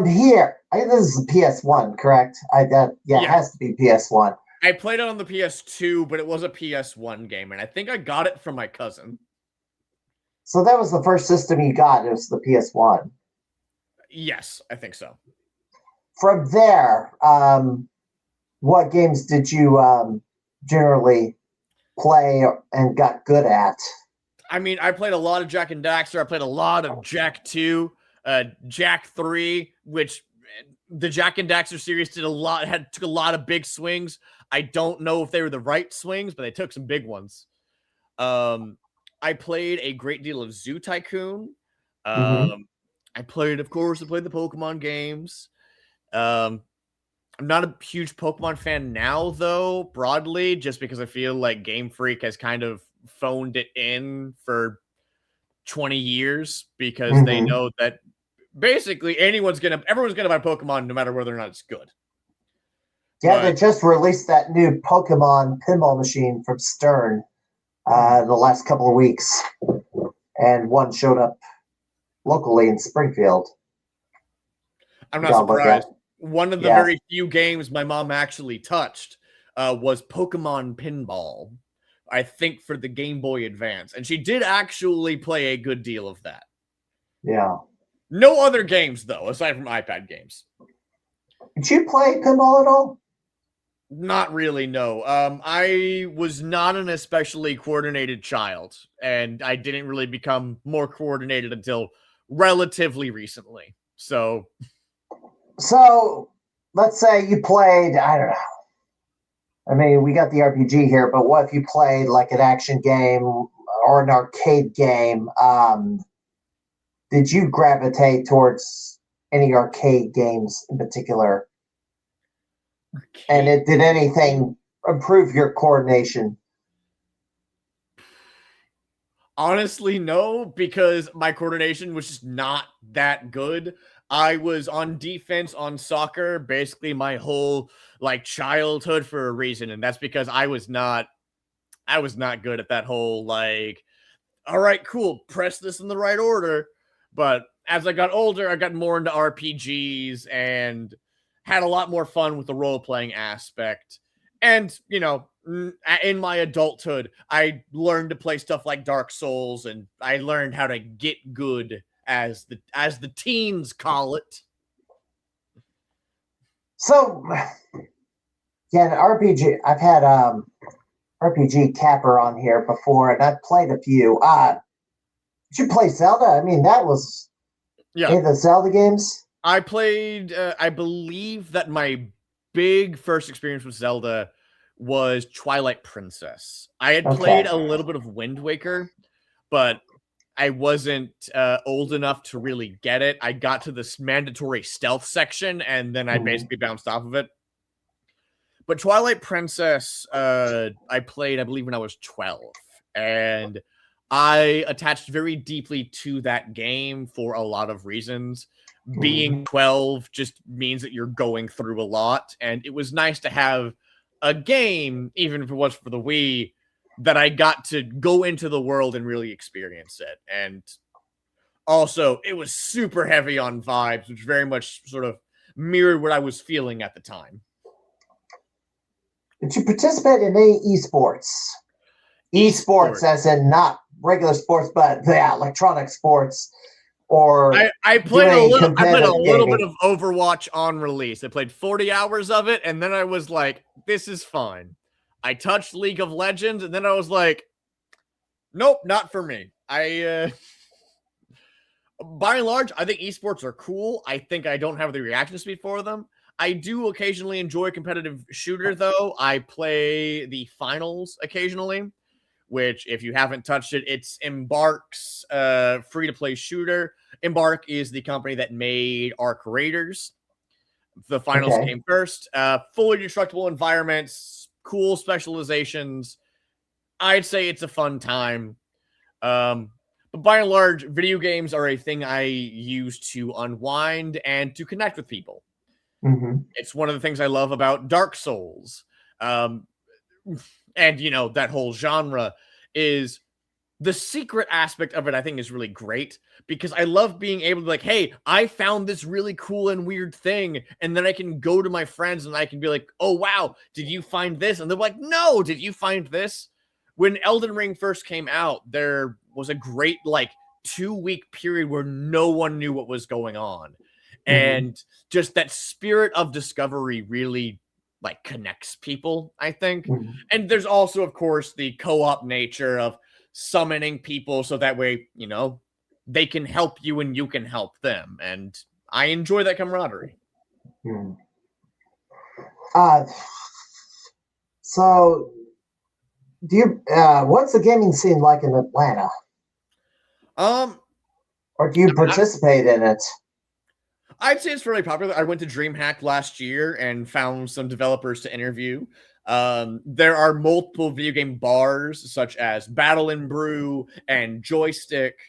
Speaker 1: here, I think this is the PS1, correct? It has to be PS1.
Speaker 3: I played it on the PS2, but it was a PS1 game, and I think I got it from my cousin.
Speaker 1: So that was the first system you got. It was the PS1.
Speaker 3: Yes, I think so.
Speaker 1: From there, what games did you generally play and got good at?
Speaker 3: I mean, I played a lot of Jak and Daxter. I played a lot of Jak 2, Jak 3, which the Jak and Daxter series took a lot of big swings. I don't know if they were the right swings, but they took some big ones. I played a great deal of Zoo Tycoon. I played the Pokemon games. I'm not a huge Pokemon fan now, though, broadly, just because I feel like Game Freak has kind of phoned it in for 20 years because they know that basically everyone's gonna buy Pokemon no matter whether or not it's good.
Speaker 1: Yeah, they just released that new Pokemon pinball machine from Stern the last couple of weeks, and one showed up locally in Springfield.
Speaker 3: I'm not surprised. One of the very few games my mom actually touched was Pokemon Pinball, I think for the Game Boy Advance. And she did actually play a good deal of that.
Speaker 1: Yeah.
Speaker 3: No other games, though, aside from iPad games.
Speaker 1: Did you play pinball at all?
Speaker 3: Not really, no. I was not an especially coordinated child, and I didn't really become more coordinated until relatively recently. So
Speaker 1: let's say you played, I don't know. I mean, we got the RPG here, but what if you played like an action game or an arcade game? Did you gravitate towards any arcade games in particular? And did anything improve your coordination?
Speaker 3: Honestly, no, because my coordination was just not that good. I was on defense on soccer basically my whole childhood for a reason, and that's because I was not good at that whole all right, cool, press this in the right order. But as I got older, I got more into RPGs and had a lot more fun with the role-playing aspect. And, in my adulthood, I learned to play stuff like Dark Souls, and I learned how to get good, as the teens call it.
Speaker 1: So, yeah, an RPG. I've had RPG Capper on here before, and I've played a few. Did you play Zelda? I mean, that was any of the Zelda games.
Speaker 3: I played. I believe that my big first experience with Zelda was Twilight Princess. I had played a little bit of Wind Waker, but I wasn't old enough to really get it. I got to this mandatory stealth section, and then I basically bounced off of it. But Twilight Princess, I played, I believe, when I was 12. And I attached very deeply to that game for a lot of reasons. Being 12 just means that you're going through a lot. And it was nice to have a game, even if it was for the Wii, that I got to go into the world and really experience it. And also, it was super heavy on vibes, which very much sort of mirrored what I was feeling at the time.
Speaker 1: Did you participate in any esports? Esports as in not regular sports, but electronic sports. Or
Speaker 3: I played a little bit of Overwatch on release. I played 40 hours of it, and then I was like, this is fine. I touched League of Legends, and then I was like, nope, not for me. By and large, I think esports are cool. I think I don't have the reaction speed for them. I do occasionally enjoy competitive shooter, though. I play the finals occasionally, which, if you haven't touched it, it's Embark's free-to-play shooter. Embark is the company that made Arc Raiders. The finals came first. Fully destructible environments, cool specializations. I'd say it's a fun time. But by and large, video games are a thing I use to unwind and to connect with people.
Speaker 1: Mm-hmm.
Speaker 3: It's one of the things I love about Dark Souls. And, that whole genre is the secret aspect of it, I think, is really great because I love being able to be like, hey, I found this really cool and weird thing. And then I can go to my friends and I can be like, oh, wow, did you find this? And they're like, no, did you find this? When Elden Ring first came out, there was a great 2-week period where no one knew what was going on. Mm-hmm. And just that spirit of discovery really connects people, I think. Mm-hmm. And there's also, of course, the co-op nature of summoning people so that way, they can help you and you can help them. And I enjoy that camaraderie.
Speaker 1: Hmm. So do you what's the gaming scene like in Atlanta? Or do you participate in it?
Speaker 3: I'd say it's fairly popular. I went to DreamHack last year and found some developers to interview. There are multiple video game bars such as Battle and Brew and Joystick,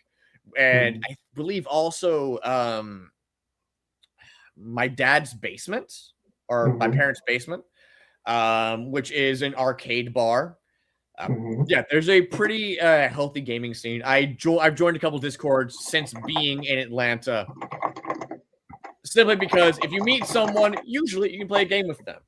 Speaker 3: and I believe also my dad's basement or my parents' basement, which is an arcade bar. Yeah, there's a pretty healthy gaming scene. I've joined a couple Discords since being in Atlanta, simply because if you meet someone, usually you can play a game with them.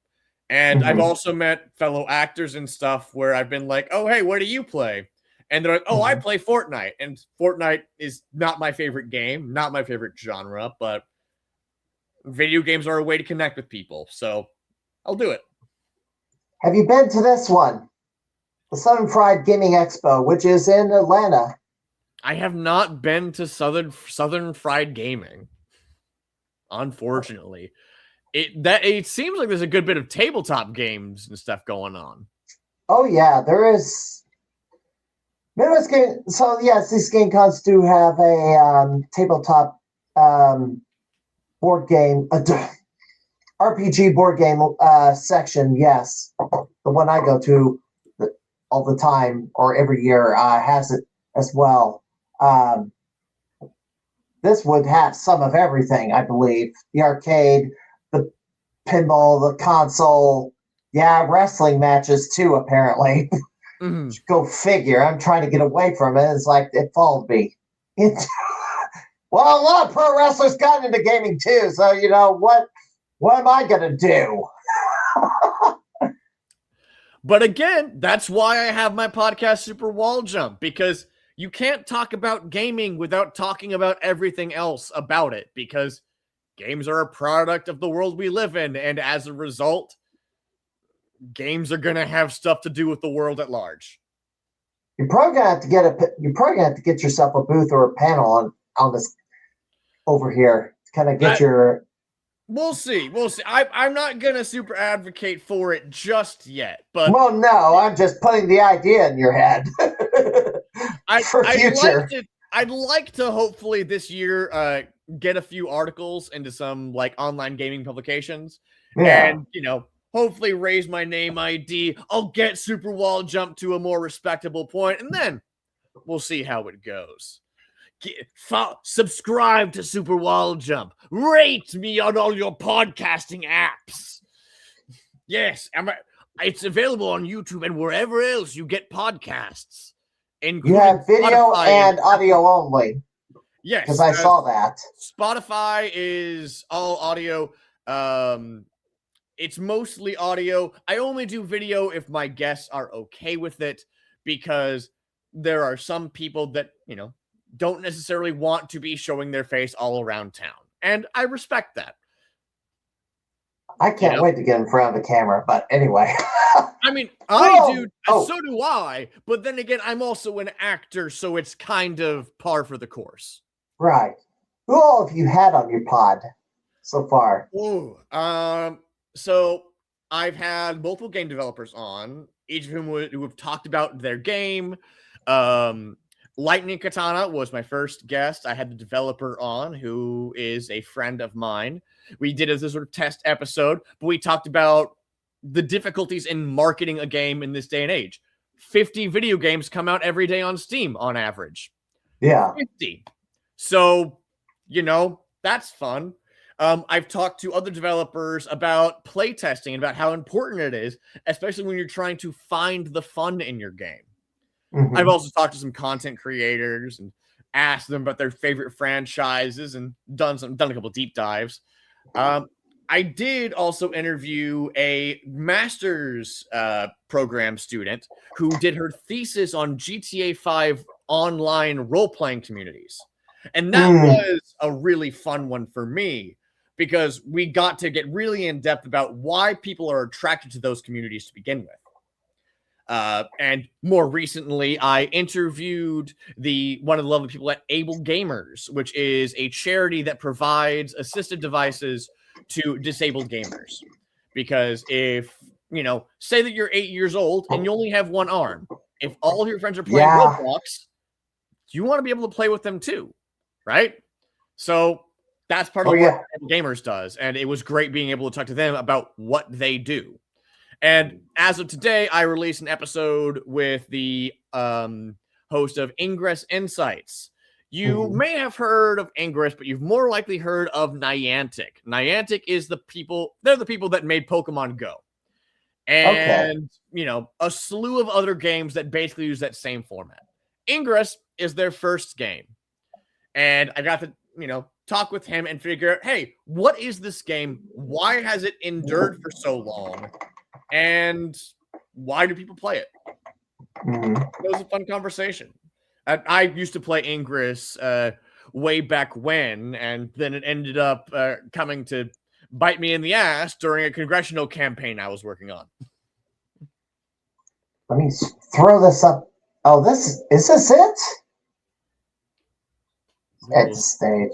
Speaker 3: And I've also met fellow actors and stuff where I've been like, oh, hey, what do you play? And they're like, oh, I play Fortnite. And Fortnite is not my favorite game, not my favorite genre, but video games are a way to connect with people. So I'll do it.
Speaker 1: Have you been to this one? The Southern Fried Gaming Expo, which is in Atlanta.
Speaker 3: I have not been to Southern Fried Gaming, unfortunately. It seems like there's a good bit of tabletop games and stuff going on.
Speaker 1: Oh yeah, there is. Midwest Game. So yes, these game cons do have a tabletop board game, RPG board game section. Yes, the one I go to all the time or every year has it as well. This would have some of everything, I believe. The arcade, the pinball, the console, wrestling matches too, apparently. Go figure. I'm trying to get away from it. It's like it followed me. Well, a lot of pro wrestlers got into gaming too, so what am I gonna do?
Speaker 3: But again, that's why I have my podcast Super Wall Jump, because you can't talk about gaming without talking about everything else about it, because games are a product of the world we live in, and as a result, games are going to have stuff to do with the world at large.
Speaker 1: You're probably gonna have to get yourself a booth or a panel on this over here to kind of get your.
Speaker 3: We'll see. I'm not gonna super advocate for it just yet, but
Speaker 1: well, no, I'm just putting the idea in your head for future.
Speaker 3: I'd like to hopefully this year get a few articles into some online gaming publications, and hopefully raise my name ID. I'll get Super Wall Jump to a more respectable point, and then we'll see how it goes. Subscribe to Super Wall Jump. Rate me on all your podcasting apps. Yes, it's available on YouTube and wherever else you get podcasts.
Speaker 1: You have video and audio only.
Speaker 3: Yes,
Speaker 1: because I saw that.
Speaker 3: Spotify is all audio. It's mostly audio. I only do video if my guests are okay with it, because there are some people that, don't necessarily want to be showing their face all around town. And I respect that.
Speaker 1: I can't wait to get in front of the camera, but anyway.
Speaker 3: I mean, so do I, but then again, I'm also an actor, so it's kind of par for the course.
Speaker 1: Right. Who all have you had on your pod so far?
Speaker 3: Ooh, so I've had multiple game developers on, each of whom who have talked about their game. Lightning Katana was my first guest. I had the developer on, who is a friend of mine. We did a sort of test episode, but we talked about the difficulties in marketing a game in this day and age. 50 video games come out every day on Steam on average.
Speaker 1: Yeah.
Speaker 3: 50. So, that's fun. I've talked to other developers about playtesting and about how important it is, especially when you're trying to find the fun in your game.
Speaker 1: Mhm.
Speaker 3: I've also talked to some content creators and asked them about their favorite franchises and done a couple of deep dives. I did also interview a master's program student who did her thesis on GTA 5 online role-playing communities. And that was a really fun one for me because we got to get really in depth about why people are attracted to those communities to begin with. And more recently, I interviewed one of the lovely people at Able Gamers, which is a charity that provides assistive devices to disabled gamers. Because if, say that you're 8 years old and you only have one arm, if all of your friends are playing Roblox, you want to be able to play with them too, right? So that's part of what Able Gamers does. And it was great being able to talk to them about what they do. And as of today, I released an episode with the host of Ingress Insights. You may have heard of Ingress, but you've more likely heard of Niantic. Niantic is they're the people that made Pokemon Go. And, a slew of other games that basically use that same format. Ingress is their first game. And I got to, talk with him and figure out, hey, what is this game? Why has it endured for so long? And why do people play it? It was a fun conversation. I used to play Ingress way back when, and then it ended up coming to bite me in the ass during a congressional campaign I was working on.
Speaker 1: Let me throw this up. Oh, is this it? Next stage.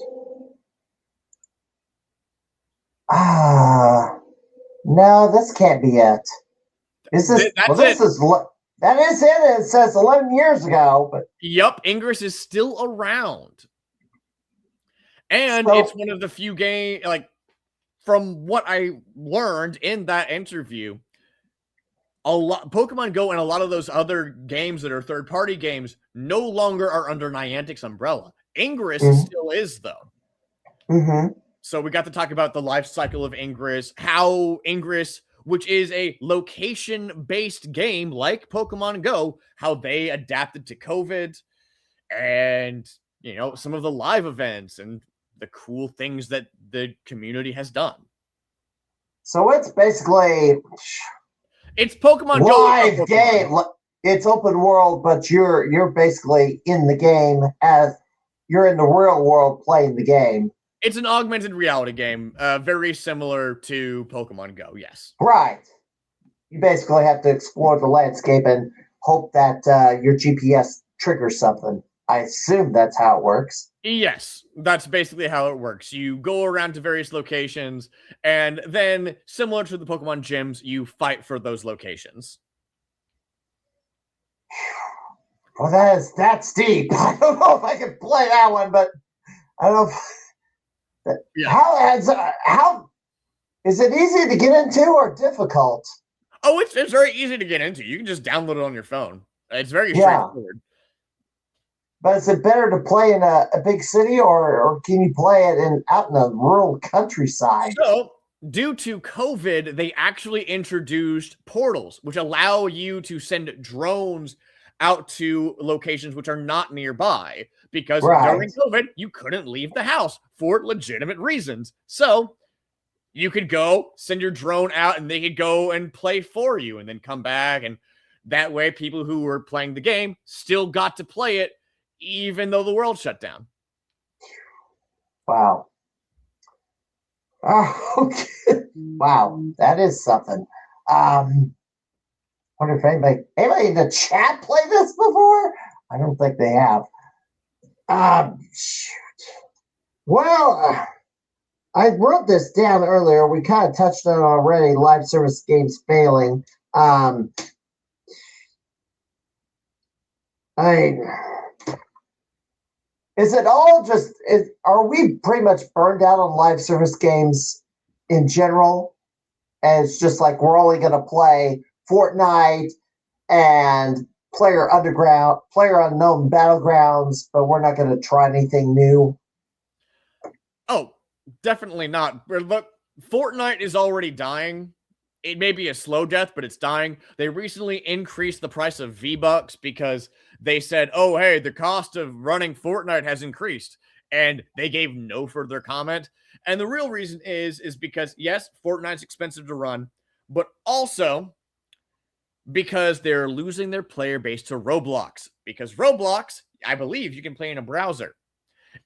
Speaker 1: No, this can't be it. Is this? That is it. It says 11 years ago, but
Speaker 3: yep, Ingress is still around, and it's one of the few games. Like from what I learned in that interview, Pokemon Go and a lot of those other games that are third-party games no longer are under Niantic's umbrella. Ingress still is, though. So we got to talk about the life cycle of Ingress, how Ingress, which is a location-based game like Pokemon Go, how they adapted to COVID and, some of the live events and the cool things that the community has done.
Speaker 1: So it's basically...
Speaker 3: It's Pokemon
Speaker 1: Go. Live game.
Speaker 3: Pokemon.
Speaker 1: It's open world, but you're basically in the game as you're in the real world playing the game.
Speaker 3: It's an augmented reality game, very similar to Pokemon Go, yes.
Speaker 1: Right. You basically have to explore the landscape and hope that your GPS triggers something. I assume that's how it works.
Speaker 3: Yes, that's basically how it works. You go around to various locations, and then, similar to the Pokemon gyms, you fight for those locations.
Speaker 1: Well, that's deep. I don't know if I can play that one, but I don't know. How is it easy to get into or difficult?
Speaker 3: Oh, it's very easy to get into. You can just download it on your phone. It's very straightforward.
Speaker 1: But is it better to play in a big city or can you play it out in the rural countryside?
Speaker 3: So, due to COVID, they actually introduced portals, which allow you to send drones out to locations which are not nearby. Because during COVID, you couldn't leave the house for legitimate reasons. So you could go send your drone out and they could go and play for you and then come back. And that way, people who were playing the game still got to play it, even though the world shut down.
Speaker 1: Wow. Okay. Wow. That is something. Wonder if anybody in the chat played this before? I don't think they have. Shoot. Well, I wrote this down earlier. We kind of touched on it already. Live service games failing. Is it all just? Are we pretty much burned out on live service games in general? And it's just like we're only going to play Fortnite and Player Unknown Battlegrounds, but we're not going to try anything new.
Speaker 3: Oh, definitely not. Look, Fortnite is already dying. It may be a slow death, but it's dying. They recently increased the price of V-Bucks because they said, oh, hey, the cost of running Fortnite has increased. And they gave no further comment. And the real reason is because, yes, Fortnite's expensive to run, but also because they're losing their player base to Roblox. Because Roblox, I believe, you can play in a browser.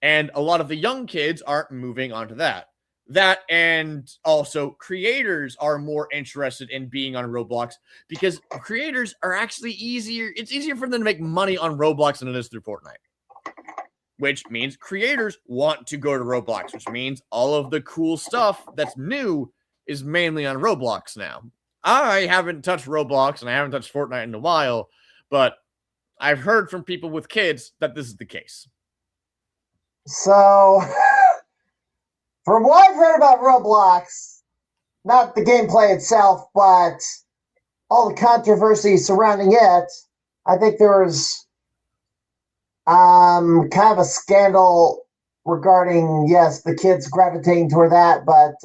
Speaker 3: And a lot of the young kids aren't moving onto that. That and also creators are more interested in being on Roblox because creators are actually easier. It's easier for them to make money on Roblox than it is through Fortnite, which means creators want to go to Roblox, which means all of the cool stuff that's new is mainly on Roblox now. I haven't touched Roblox and I haven't touched Fortnite in a while, but I've heard from people with kids that this is the case.
Speaker 1: So, from what I've heard about Roblox, not the gameplay itself, but all the controversy surrounding it, I think there was kind of a scandal regarding, yes, the kids gravitating toward that, but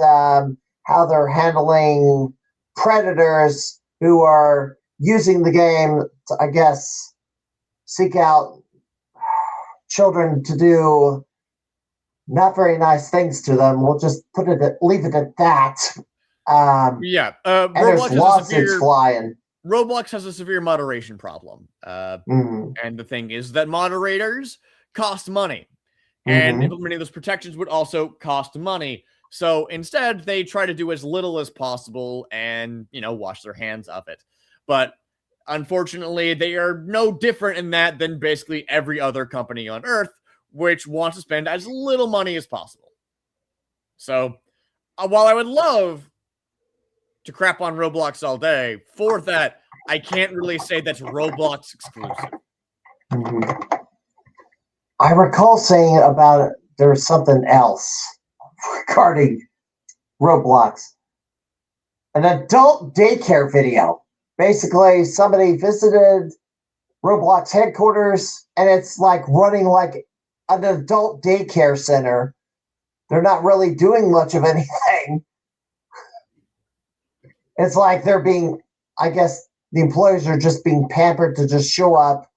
Speaker 1: how they're handling predators who are using the game to, I guess, seek out children to do not very nice things to them. We'll just leave it at that.
Speaker 3: Yeah,
Speaker 1: and there's lawsuits flying.
Speaker 3: Roblox has a severe moderation problem. And the thing is that moderators cost money. And implementing those protections would also cost money. So instead, they try to do as little as possible and, wash their hands of it. But unfortunately, they are no different in that than basically every other company on Earth, which wants to spend as little money as possible. So while I would love to crap on Roblox all day, for that, I can't really say that's Roblox exclusive.
Speaker 1: I recall saying about it, there's something else regarding Roblox. An adult daycare video. Basically, somebody visited Roblox headquarters, and it's like running like an adult daycare center. They're not really doing much of anything. It's like they're being, I guess, the employees are just being pampered to just show up,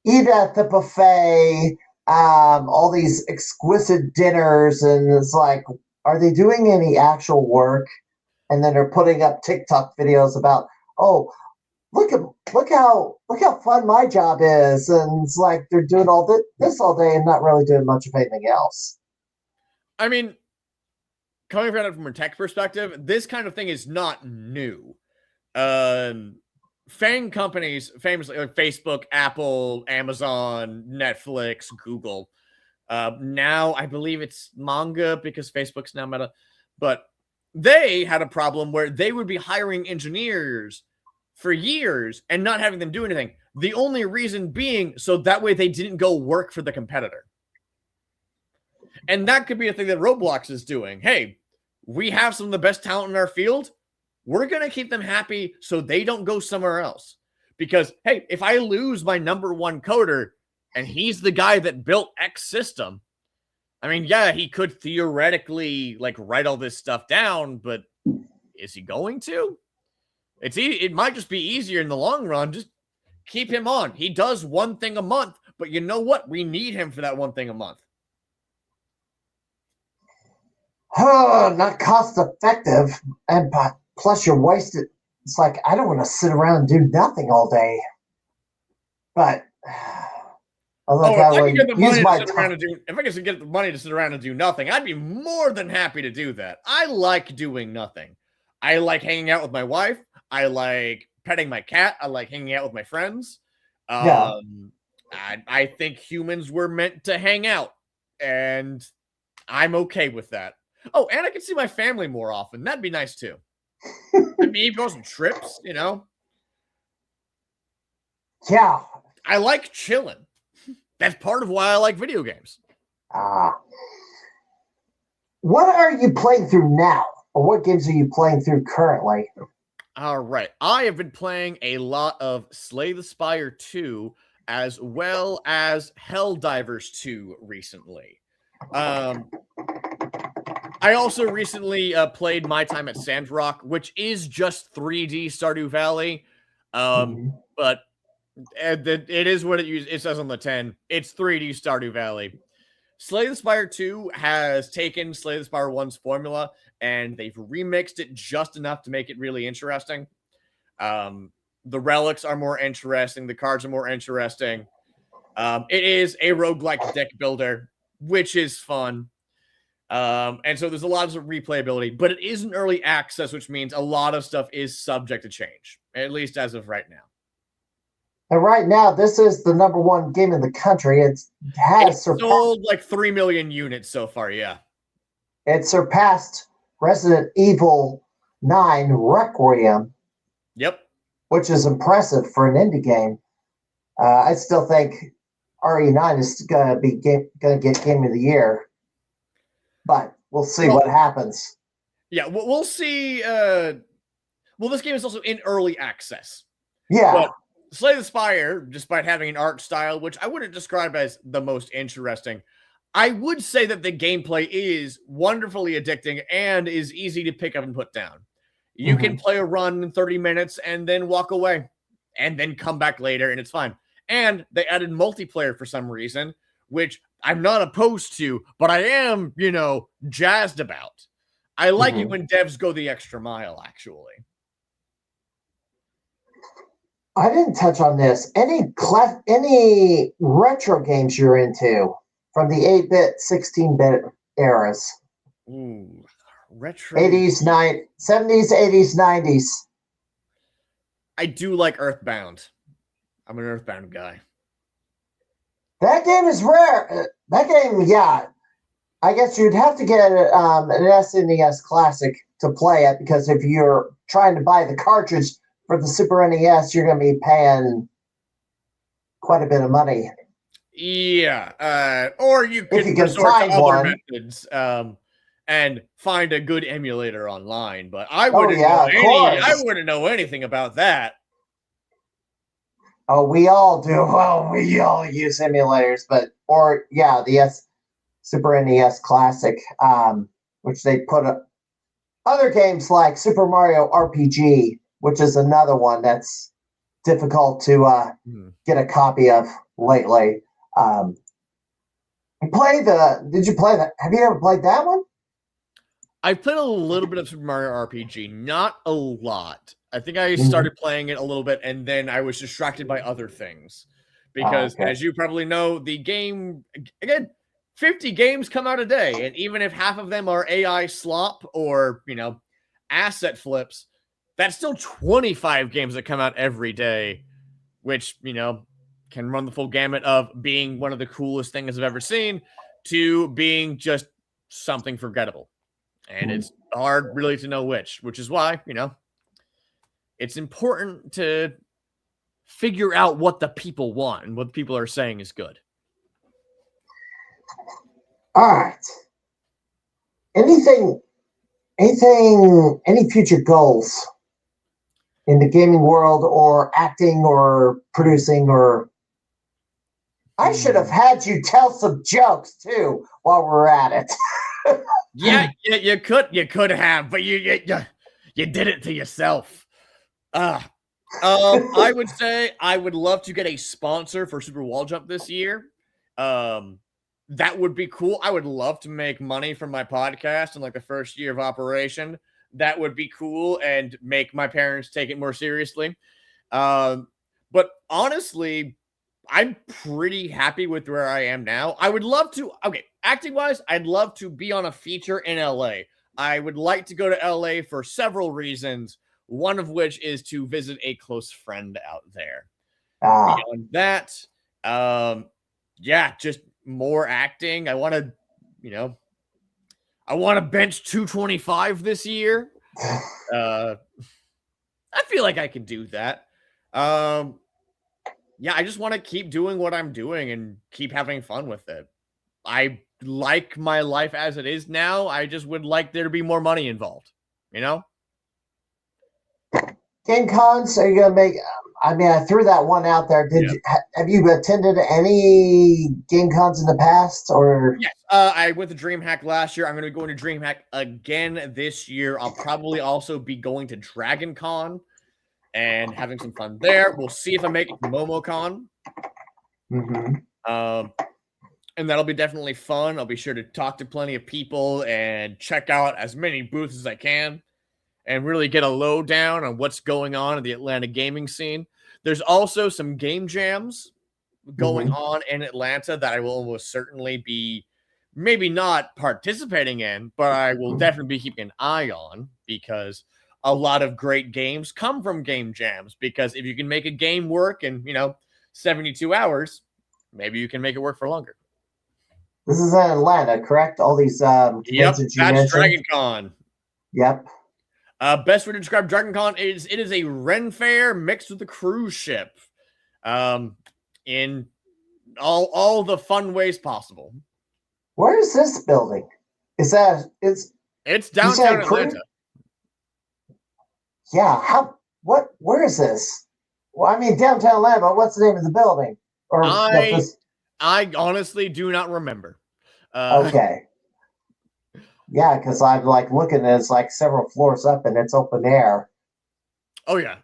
Speaker 1: eat at the buffet, all these exquisite dinners, and it's like, are they doing any actual work? And then they're putting up TikTok videos about, oh, look how fun my job is, and it's like they're doing all this all day and not really doing much of anything else.
Speaker 3: I mean, coming from it from a tech perspective, this kind of thing is not new. FANG companies, famously like Facebook, Apple, Amazon, Netflix, Google. Now I believe it's manga because Facebook's now Meta, but they had a problem where they would be hiring engineers for years and not having them do anything. The only reason being so that way they didn't go work for the competitor. And that could be a thing that Roblox is doing. Hey, we have some of the best talent in our field. We're going to keep them happy so they don't go somewhere else. Because, hey, if I lose my number one coder and he's the guy that built X system, I mean, yeah, he could theoretically like write all this stuff down, but is he going to? It might just be easier in the long run. Just keep him on. He does one thing a month, but you know what? We need him for that one thing a month.
Speaker 1: Oh, not cost effective, and plus you're wasted. It's like I don't want to sit around and do nothing all day. But
Speaker 3: if I could get the money to sit around and do nothing, I'd be more than happy to do that. I like doing nothing. I like hanging out with my wife. I like petting my cat. I like hanging out with my friends. I think humans were meant to hang out, and I'm okay with that. Oh, and I can see my family more often. That'd be nice too. Maybe go on some trips,
Speaker 1: Yeah.
Speaker 3: I like chilling. that's part of why I like video games.
Speaker 1: What are you playing through now? Or what games are you playing through currently?
Speaker 3: All right. I have been playing a lot of Slay the Spire 2 as well as Helldivers 2 recently. I also recently played My Time at Sandrock, which is just 3D Stardew Valley. But it is what it says on the 10. It's 3D Stardew Valley. Slay the Spire 2 has taken Slay the Spire 1's formula and they've remixed it just enough to make it really interesting. The relics are more interesting. The cards are more interesting. It is a roguelike deck builder, which is fun. And so there's a lot of replayability, but it is an early access, which means a lot of stuff is subject to change, at least as of right now.
Speaker 1: And right now, this is the #1 game in the country. It's
Speaker 3: sold like 3 million units so far, yeah.
Speaker 1: It surpassed Resident Evil 9 Requiem.
Speaker 3: Yep.
Speaker 1: Which is impressive for an indie game. I still think RE9 is going to get Game of the Year. But we'll see what happens.
Speaker 3: Yeah, we'll see. This game is also in early access.
Speaker 1: Yeah.
Speaker 3: But Slay the Spire, despite having an art style, which I wouldn't describe as the most interesting, I would say that the gameplay is wonderfully addicting and is easy to pick up and put down. You can play a run in 30 minutes and then walk away and then come back later and it's fine. And they added multiplayer for some reason, which I'm not opposed to, but I am, jazzed about. I like it when devs go the extra mile, actually.
Speaker 1: I didn't touch on this. Any retro games you're into from the 8-bit, 16-bit eras?
Speaker 3: Ooh, retro
Speaker 1: 80s, 70s, 80s, 90s.
Speaker 3: I do like Earthbound. I'm an Earthbound guy.
Speaker 1: That game is rare. That game, yeah. I guess you'd have to get an SNES Classic to play it because if you're trying to buy the cartridge for the Super NES, you're going to be paying quite a bit of money.
Speaker 3: Yeah. Or you could resort to other methods and find a good emulator online. But I wouldn't know anything about that.
Speaker 1: Oh, we all do. Well, we all use emulators, the Super NES Classic, which they put up other games like Super Mario RPG, which is another one that's difficult to get a copy of lately. Did you play that? Have you ever played that one?
Speaker 3: I played a little bit of Super Mario RPG, not a lot. I think I started playing it a little bit, and then I was distracted by other things. Because, as you probably know, the game, again, 50 games come out a day, and even if half of them are AI slop or, asset flips, that's still 25 games that come out every day, which, can run the full gamut of being one of the coolest things I've ever seen to being just something forgettable. And it's hard really to know which is why, it's important to figure out what the people want and what the people are saying is good.
Speaker 1: All right. Any future goals in the gaming world or acting or producing or... I should have had you tell some jokes too while we're at it.
Speaker 3: Yeah, you could have, but you did it to yourself. I would say I would love to get a sponsor for Super Wall Jump this year. That would be cool. I would love to make money from my podcast in like the first year of operation. That would be cool and make my parents take it more seriously. But honestly, I'm pretty happy with where I am now. I would love to, acting wise, I'd love to be on a feature in LA. I would like to go to LA for several reasons, one of which is to visit a close friend out there. Beyond that, just more acting. I want to, bench 225 this year. I feel like I can do that. yeah, I just want to keep doing what I'm doing and keep having fun with it. I like my life as it is now. I just would like there to be more money involved, you know?
Speaker 1: Game cons, are you going to make? I mean, I threw that one out there. Have you attended any game cons in the past, or?
Speaker 3: Yes, I went to DreamHack last year. I'm going to be going to DreamHack again this year. I'll probably also be going to Dragon Con and having some fun there. We'll see if I make it to MomoCon. And that'll be definitely fun. I'll be sure to talk to plenty of people and check out as many booths as I can and really get a lowdown on what's going on in the Atlanta gaming scene. There's also some game jams going on in Atlanta that I will almost certainly be maybe not participating in, but I will definitely be keeping an eye on because a lot of great games come from game jams. Because if you can make a game work in, 72 hours, maybe you can make it work for longer.
Speaker 1: This is in Atlanta, correct? All these
Speaker 3: yep, that's Dragon Con.
Speaker 1: Yep.
Speaker 3: Best way to describe Dragon Con is it is a Ren fair mixed with a cruise ship. In all the fun ways possible.
Speaker 1: Where is this building? It's
Speaker 3: downtown Atlanta.
Speaker 1: Yeah, where is this? Well, I mean downtown Atlanta, but what's the name of the building? Or
Speaker 3: I honestly do not remember.
Speaker 1: Okay. Yeah, because I'm like looking at it's like several floors up and it's open air.
Speaker 3: Oh yeah.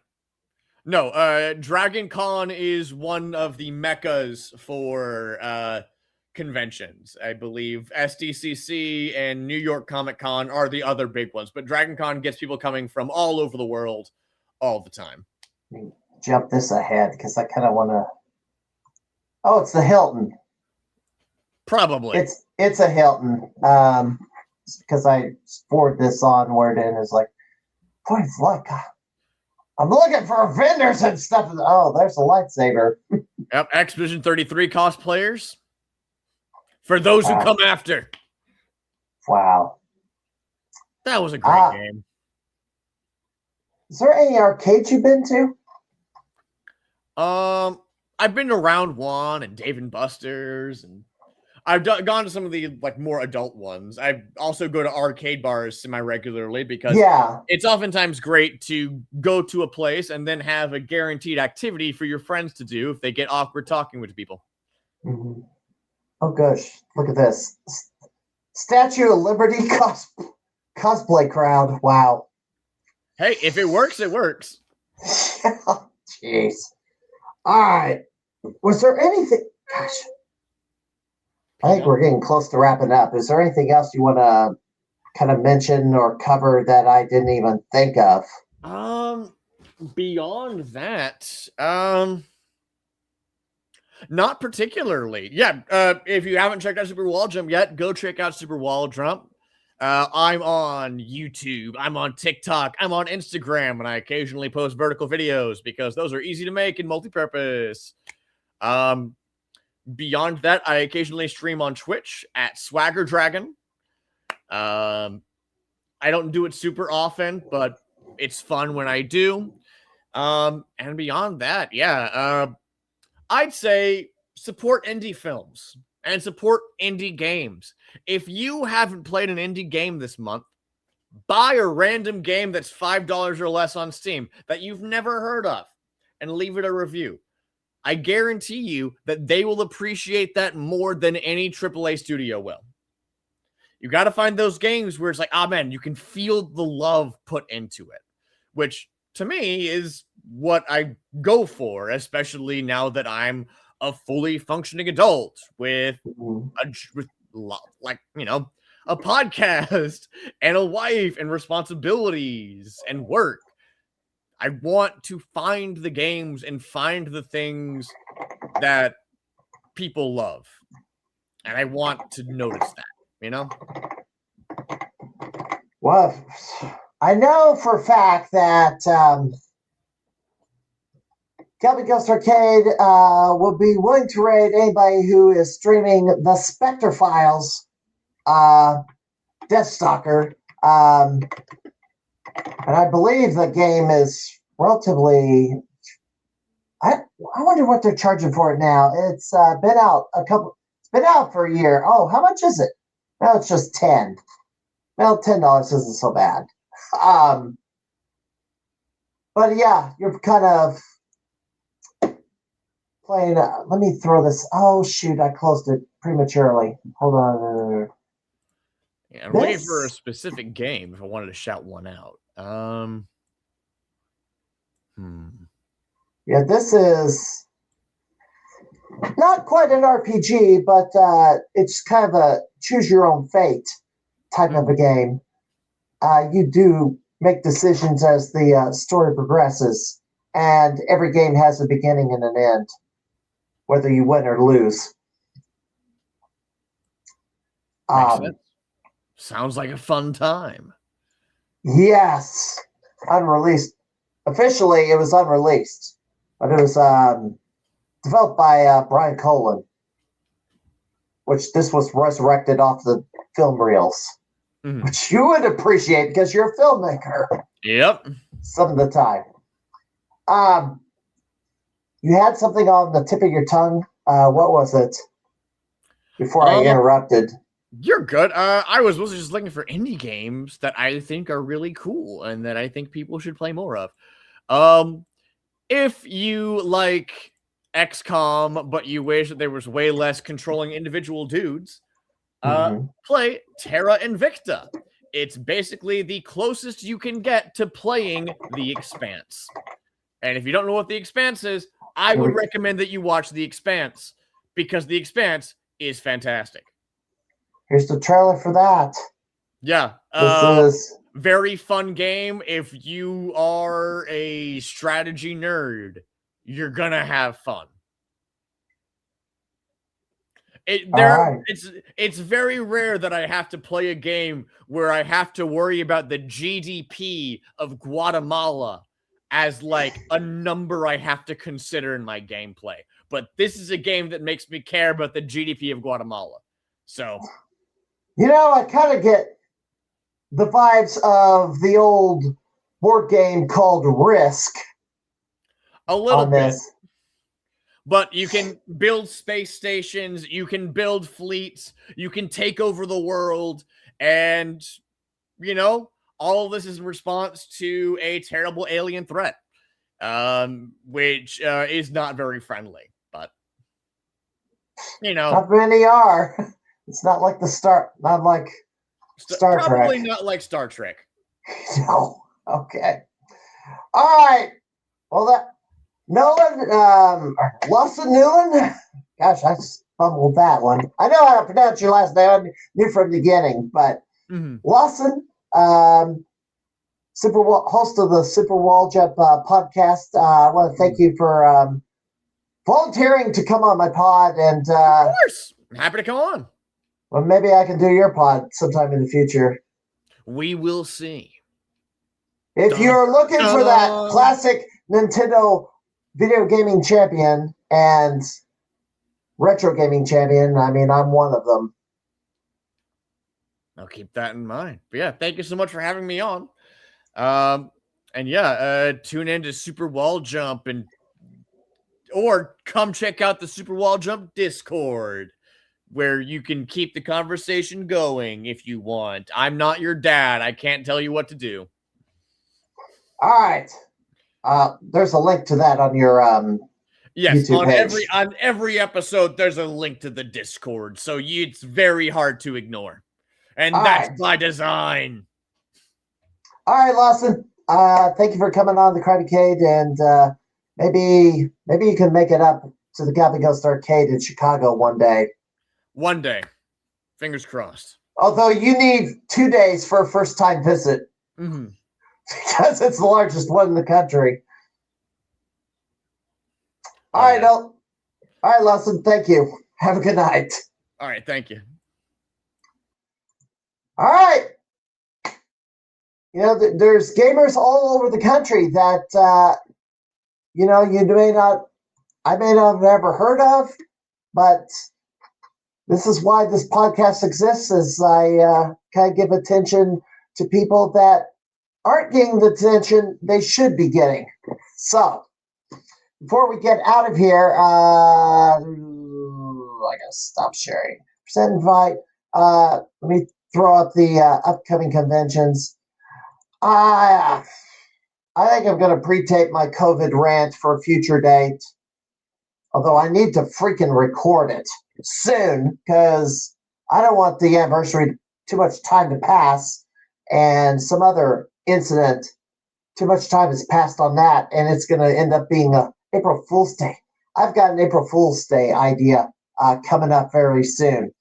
Speaker 3: No, Dragon Con is one of the meccas for conventions. I believe SDCC and New York Comic Con are the other big ones, but Dragon Con gets people coming from all over the world all the time.
Speaker 1: Jump this ahead because I kind of want to. Oh, it's the Hilton.
Speaker 3: Probably.
Speaker 1: It's a Hilton. Because I forward this onward and it's like, boy, it's like I'm looking for vendors and stuff. Oh, there's a lightsaber.
Speaker 3: Yep, Expedition 33 cosplayers. For those who come after.
Speaker 1: Wow.
Speaker 3: That was a great game.
Speaker 1: Is there any arcades you've been to?
Speaker 3: I've been to Round One and Dave and Buster's, and I've gone to some of the more adult ones. I also go to arcade bars semi-regularly because it's oftentimes great to go to a place and then have a guaranteed activity for your friends to do if they get awkward talking with people.
Speaker 1: Mm-hmm. Oh gosh, look at this. Statue of Liberty cosplay crowd. Wow.
Speaker 3: Hey, if it works, it works.
Speaker 1: Jeez. All right. Was there anything? Gosh. I think we're getting close to wrapping up. Is there anything else you want to kind of mention or cover that I didn't even think of?
Speaker 3: Beyond that, not particularly. Yeah. If you haven't checked out Super Wall Jump yet, go check out Super Wall Jump. I'm on YouTube. I'm on TikTok. I'm on Instagram, and I occasionally post vertical videos because those are easy to make and multi-purpose. Beyond that, I occasionally stream on Twitch at Swagger Dragon. I don't do it super often, but it's fun when I do. And beyond that, I'd say support indie films and support indie games. If you haven't played an indie game this month, buy a random game that's $5 or less on Steam that you've never heard of and leave it a review. I guarantee you that they will appreciate that more than any AAA studio will. You got to find those games where it's like, man, you can feel the love put into it, which to me is what I go for, especially now that I'm a fully functioning adult with a podcast and a wife and responsibilities and work. I want to find the games and find the things that people love. And I want to notice that,
Speaker 1: Well, I know for a fact that Kelvin Ghost Arcade will be willing to raid anybody who is streaming the Spectre Files Deathstalker. And I believe the game is relatively I wonder what they're charging for it now. It's been out It's been out for a year. Oh, how much is it? No, it's just 10. Well, $10 isn't so bad. But yeah, you're kind of playing. Let me throw this. Oh shoot, I closed it prematurely. Hold on.
Speaker 3: Yeah, I'm looking for a specific game if I wanted to shout one out.
Speaker 1: Yeah, this is not quite an RPG, but it's kind of a choose your own fate type of a game. You do make decisions as the story progresses, and every game has a beginning and an end, whether you win or lose.
Speaker 3: Makes sense. Sounds like a fun time.
Speaker 1: Yes, unreleased. Officially, it was unreleased, but it was developed by Brian Colan, which this was resurrected off the film reels, which you would appreciate because you're a filmmaker.
Speaker 3: Yep.
Speaker 1: Some of the time. You had something on the tip of your tongue. What was it? Before I interrupted.
Speaker 3: You're good. I was mostly just looking for indie games that I think are really cool and that I think people should play more of. If you like XCOM, but you wish that there was way less controlling individual dudes, play Terra Invicta. It's basically the closest you can get to playing The Expanse. And if you don't know what The Expanse is, I would recommend that you watch The Expanse because The Expanse is fantastic.
Speaker 1: Here's the trailer for that.
Speaker 3: Yeah.
Speaker 1: This is
Speaker 3: very fun game. If you are a strategy nerd, you're gonna have fun. It's very rare that I have to play a game where I have to worry about the GDP of Guatemala as like a number I have to consider in my gameplay. But this is a game that makes me care about the GDP of Guatemala. So,
Speaker 1: I kind of get the vibes of the old board game called Risk.
Speaker 3: A little bit. But you can build space stations, you can build fleets, you can take over the world, and, all of this is in response to a terrible alien threat, which is not very friendly, but,
Speaker 1: Not many are. It's not like Star Trek.
Speaker 3: Probably not like Star Trek.
Speaker 1: No. Okay. All right. Well, Lawson Nuland. Gosh, I fumbled that one. I know how to pronounce your last name. I knew from the beginning, but Lawson, host of the Super Wall Jump podcast. I want to thank you for volunteering to come on my pod. And
Speaker 3: of course, I'm happy to come on.
Speaker 1: Well, maybe I can do your pod sometime in the future.
Speaker 3: We will see.
Speaker 1: If you're looking for that classic Nintendo video gaming champion and retro gaming champion, I mean, I'm one of them.
Speaker 3: I'll keep that in mind. But yeah, thank you so much for having me on. Tune in to Super Wall Jump or come check out the Super Wall Jump Discord, where you can keep the conversation going if you want. I'm not your dad. I can't tell you what to do.
Speaker 1: All right. There's a link to that on your
Speaker 3: yes,
Speaker 1: YouTube page.
Speaker 3: On every episode, there's a link to the Discord, so it's very hard to ignore. And that's by design.
Speaker 1: All right, Lawson. Thank you for coming on the Crimeycade, and maybe you can make it up to the Gabby Ghost Arcade in Chicago one day.
Speaker 3: One day. Fingers crossed.
Speaker 1: Although you need 2 days for a first-time visit. Because it's the largest one in the country. All right, Lawson, thank you. Have a good night.
Speaker 3: All right, thank you.
Speaker 1: All right. There's gamers all over the country that, I may not have ever heard of, but this is why this podcast exists, is I kind of give attention to people that aren't getting the attention they should be getting. So, before we get out of here, I gotta stop sharing. Present invite. Let me throw up the upcoming conventions. I think I'm gonna pre-tape my COVID rant for a future date. Although I need to freaking record it soon because I don't want the anniversary too much time to pass and some other incident. Too much time has passed on that, and it's going to end up being a April Fool's Day. I've got an April Fool's Day idea coming up very soon.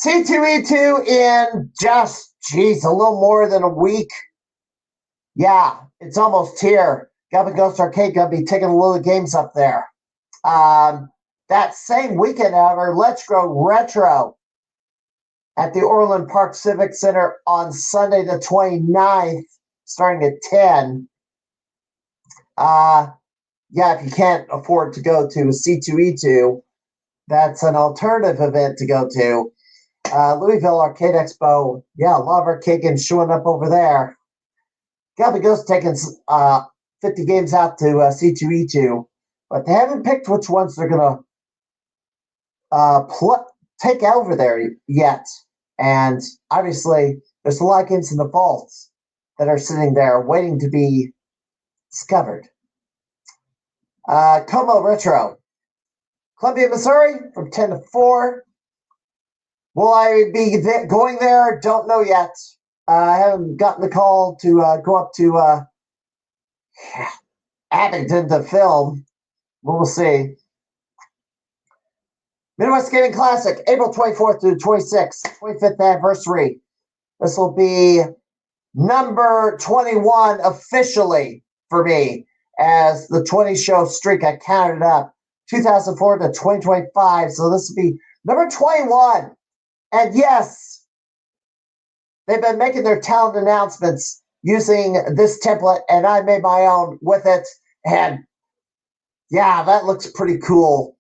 Speaker 1: C2E2 in just, a little more than a week. Yeah, it's almost here. Gubba Ghost Arcade going to be taking a load of games up there. That same weekend, however, Let's Grow Retro at the Orland Park Civic Center on Sunday the 29th, starting at 10. If you can't afford to go to C2E2, that's an alternative event to go to. Louisville Arcade Expo, a lot of arcade games showing up over there. Gabby Ghost taking 50 games out to C2E2, but they haven't picked which ones they're going to take over there yet. And obviously, there's a lot of games in the vaults that are sitting there waiting to be discovered. Como Retro, Columbia, Missouri, from 10 to 4. Will I be going there? Don't know yet. I haven't gotten the call to go up to Abington to film. We'll see. Midwest Gaming Classic, April 24th through 26th, 25th anniversary. This will be number 21 officially for me, as the 20-show streak, I counted up, 2004 to 2025. So this will be number 21. And yes, they've been making their talent announcements using this template, and I made my own with it. And yeah, that looks pretty cool.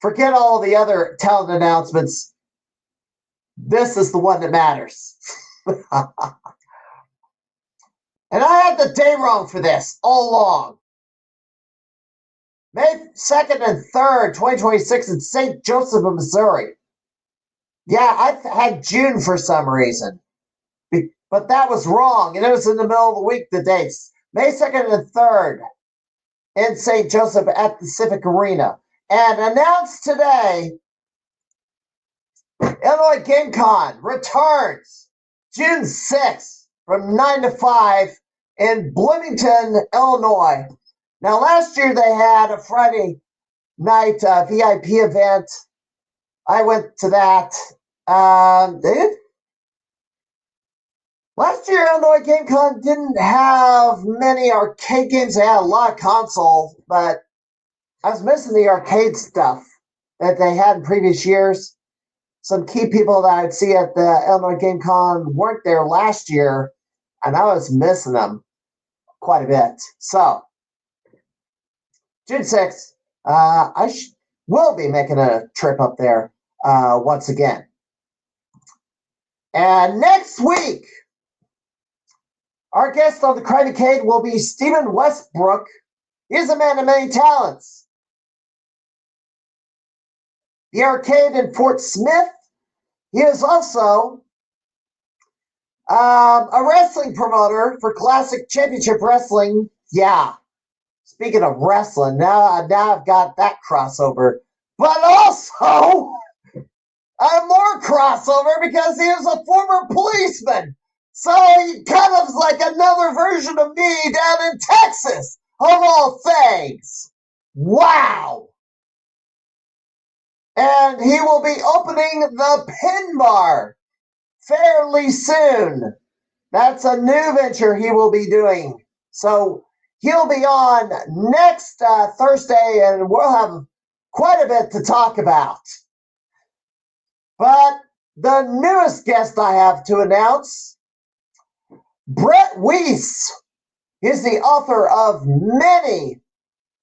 Speaker 1: Forget all the other talent announcements. This is the one that matters. And I had the day wrong for this all along. May 2nd and 3rd, 2026 in St. Joseph of Missouri. Yeah, I had June for some reason. But that was wrong. And it was in the middle of the week, the dates. May 2nd and 3rd in St. Joseph at the Civic Arena. And announced today, Illinois Game Con returns June 6th from 9 to 5 in Bloomington, Illinois. Now, last year they had a Friday night VIP event. I went to that. Last year, Illinois Game Con didn't have many arcade games. They had a lot of console, but I was missing the arcade stuff that they had in previous years. Some key people that I'd see at the Illinois Game Con weren't there last year, and I was missing them quite a bit. So, June 6th, I will be making a trip up there once again. And next week, our guest on the Crimeycade will be Stephen Westbrook. He's a man of many talents. The arcade in Fort Smith. He is also a wrestling promoter for Classic Championship Wrestling. Yeah, speaking of wrestling, now I've got that crossover. But also, more crossover because he was a former policeman. So he kind of is like another version of me down in Texas, of all things. Wow. And he will be opening the Pin Bar fairly soon. That's a new venture he will be doing. So he'll be on next Thursday, and we'll have quite a bit to talk about. But the newest guest I have to announce, Brett Weiss, is the author of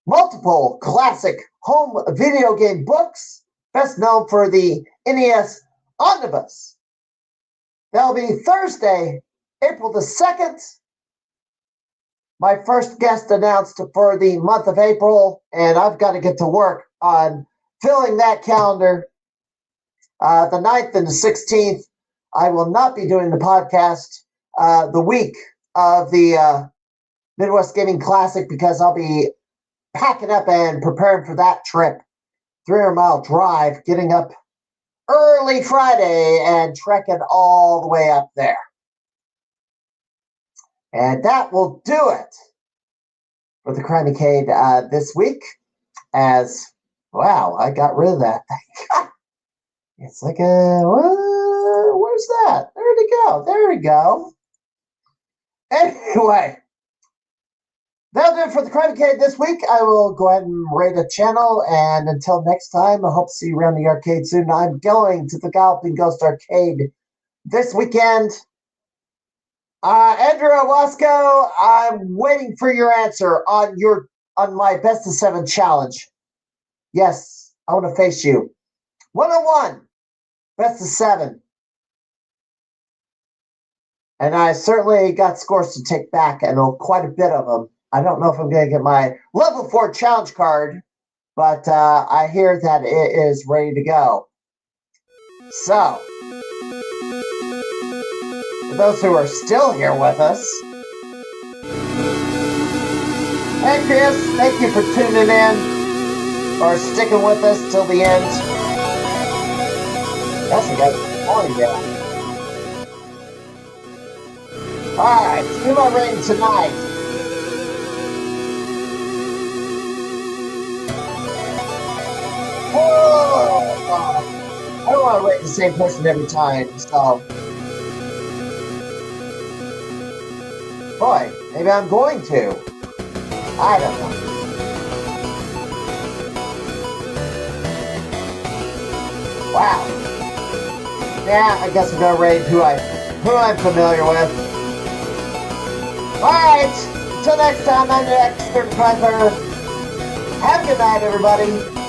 Speaker 1: multiple classic home video game books, best known for the NES Omnibus. That'll be Thursday, April the 2nd. my first guest announced for the month of April, and I've got to get to work on filling that calendar. The 9th and the 16th, I will not be doing the podcast the week of the Midwest Gaming Classic because I'll be packing up and preparing for that trip. 300-mile drive, getting up early Friday and trekking all the way up there. And that will do it for the Crimeycade this week. As, wow, I got rid of that thing. It's like where's that? There we go. There we go. Anyway, that'll do it for the Crimeycade this week. I will go ahead and rate a channel, and until next time, I hope to see you around the arcade soon. I'm going to the Galloping Ghost Arcade this weekend. Andrew Owasco, I'm waiting for your answer on my best of 7 challenge. Yes, I want to face you. 101, best of 7. And I certainly got scores to take back, and quite a bit of them. I don't know if I'm going to get my level 4 challenge card, but I hear that it is ready to go. So, for those who are still here with us, hey Chris, thank you for tuning in or sticking with us till the end. That's a good point, yeah. Alright, do my rating tonight. I don't want to rate the same person every time, so. Boy, maybe I'm going to. I don't know. Wow. Yeah, I guess I'm gonna rate who I'm familiar with. Alright, until next time, I'm your X35er. Have a good night, everybody.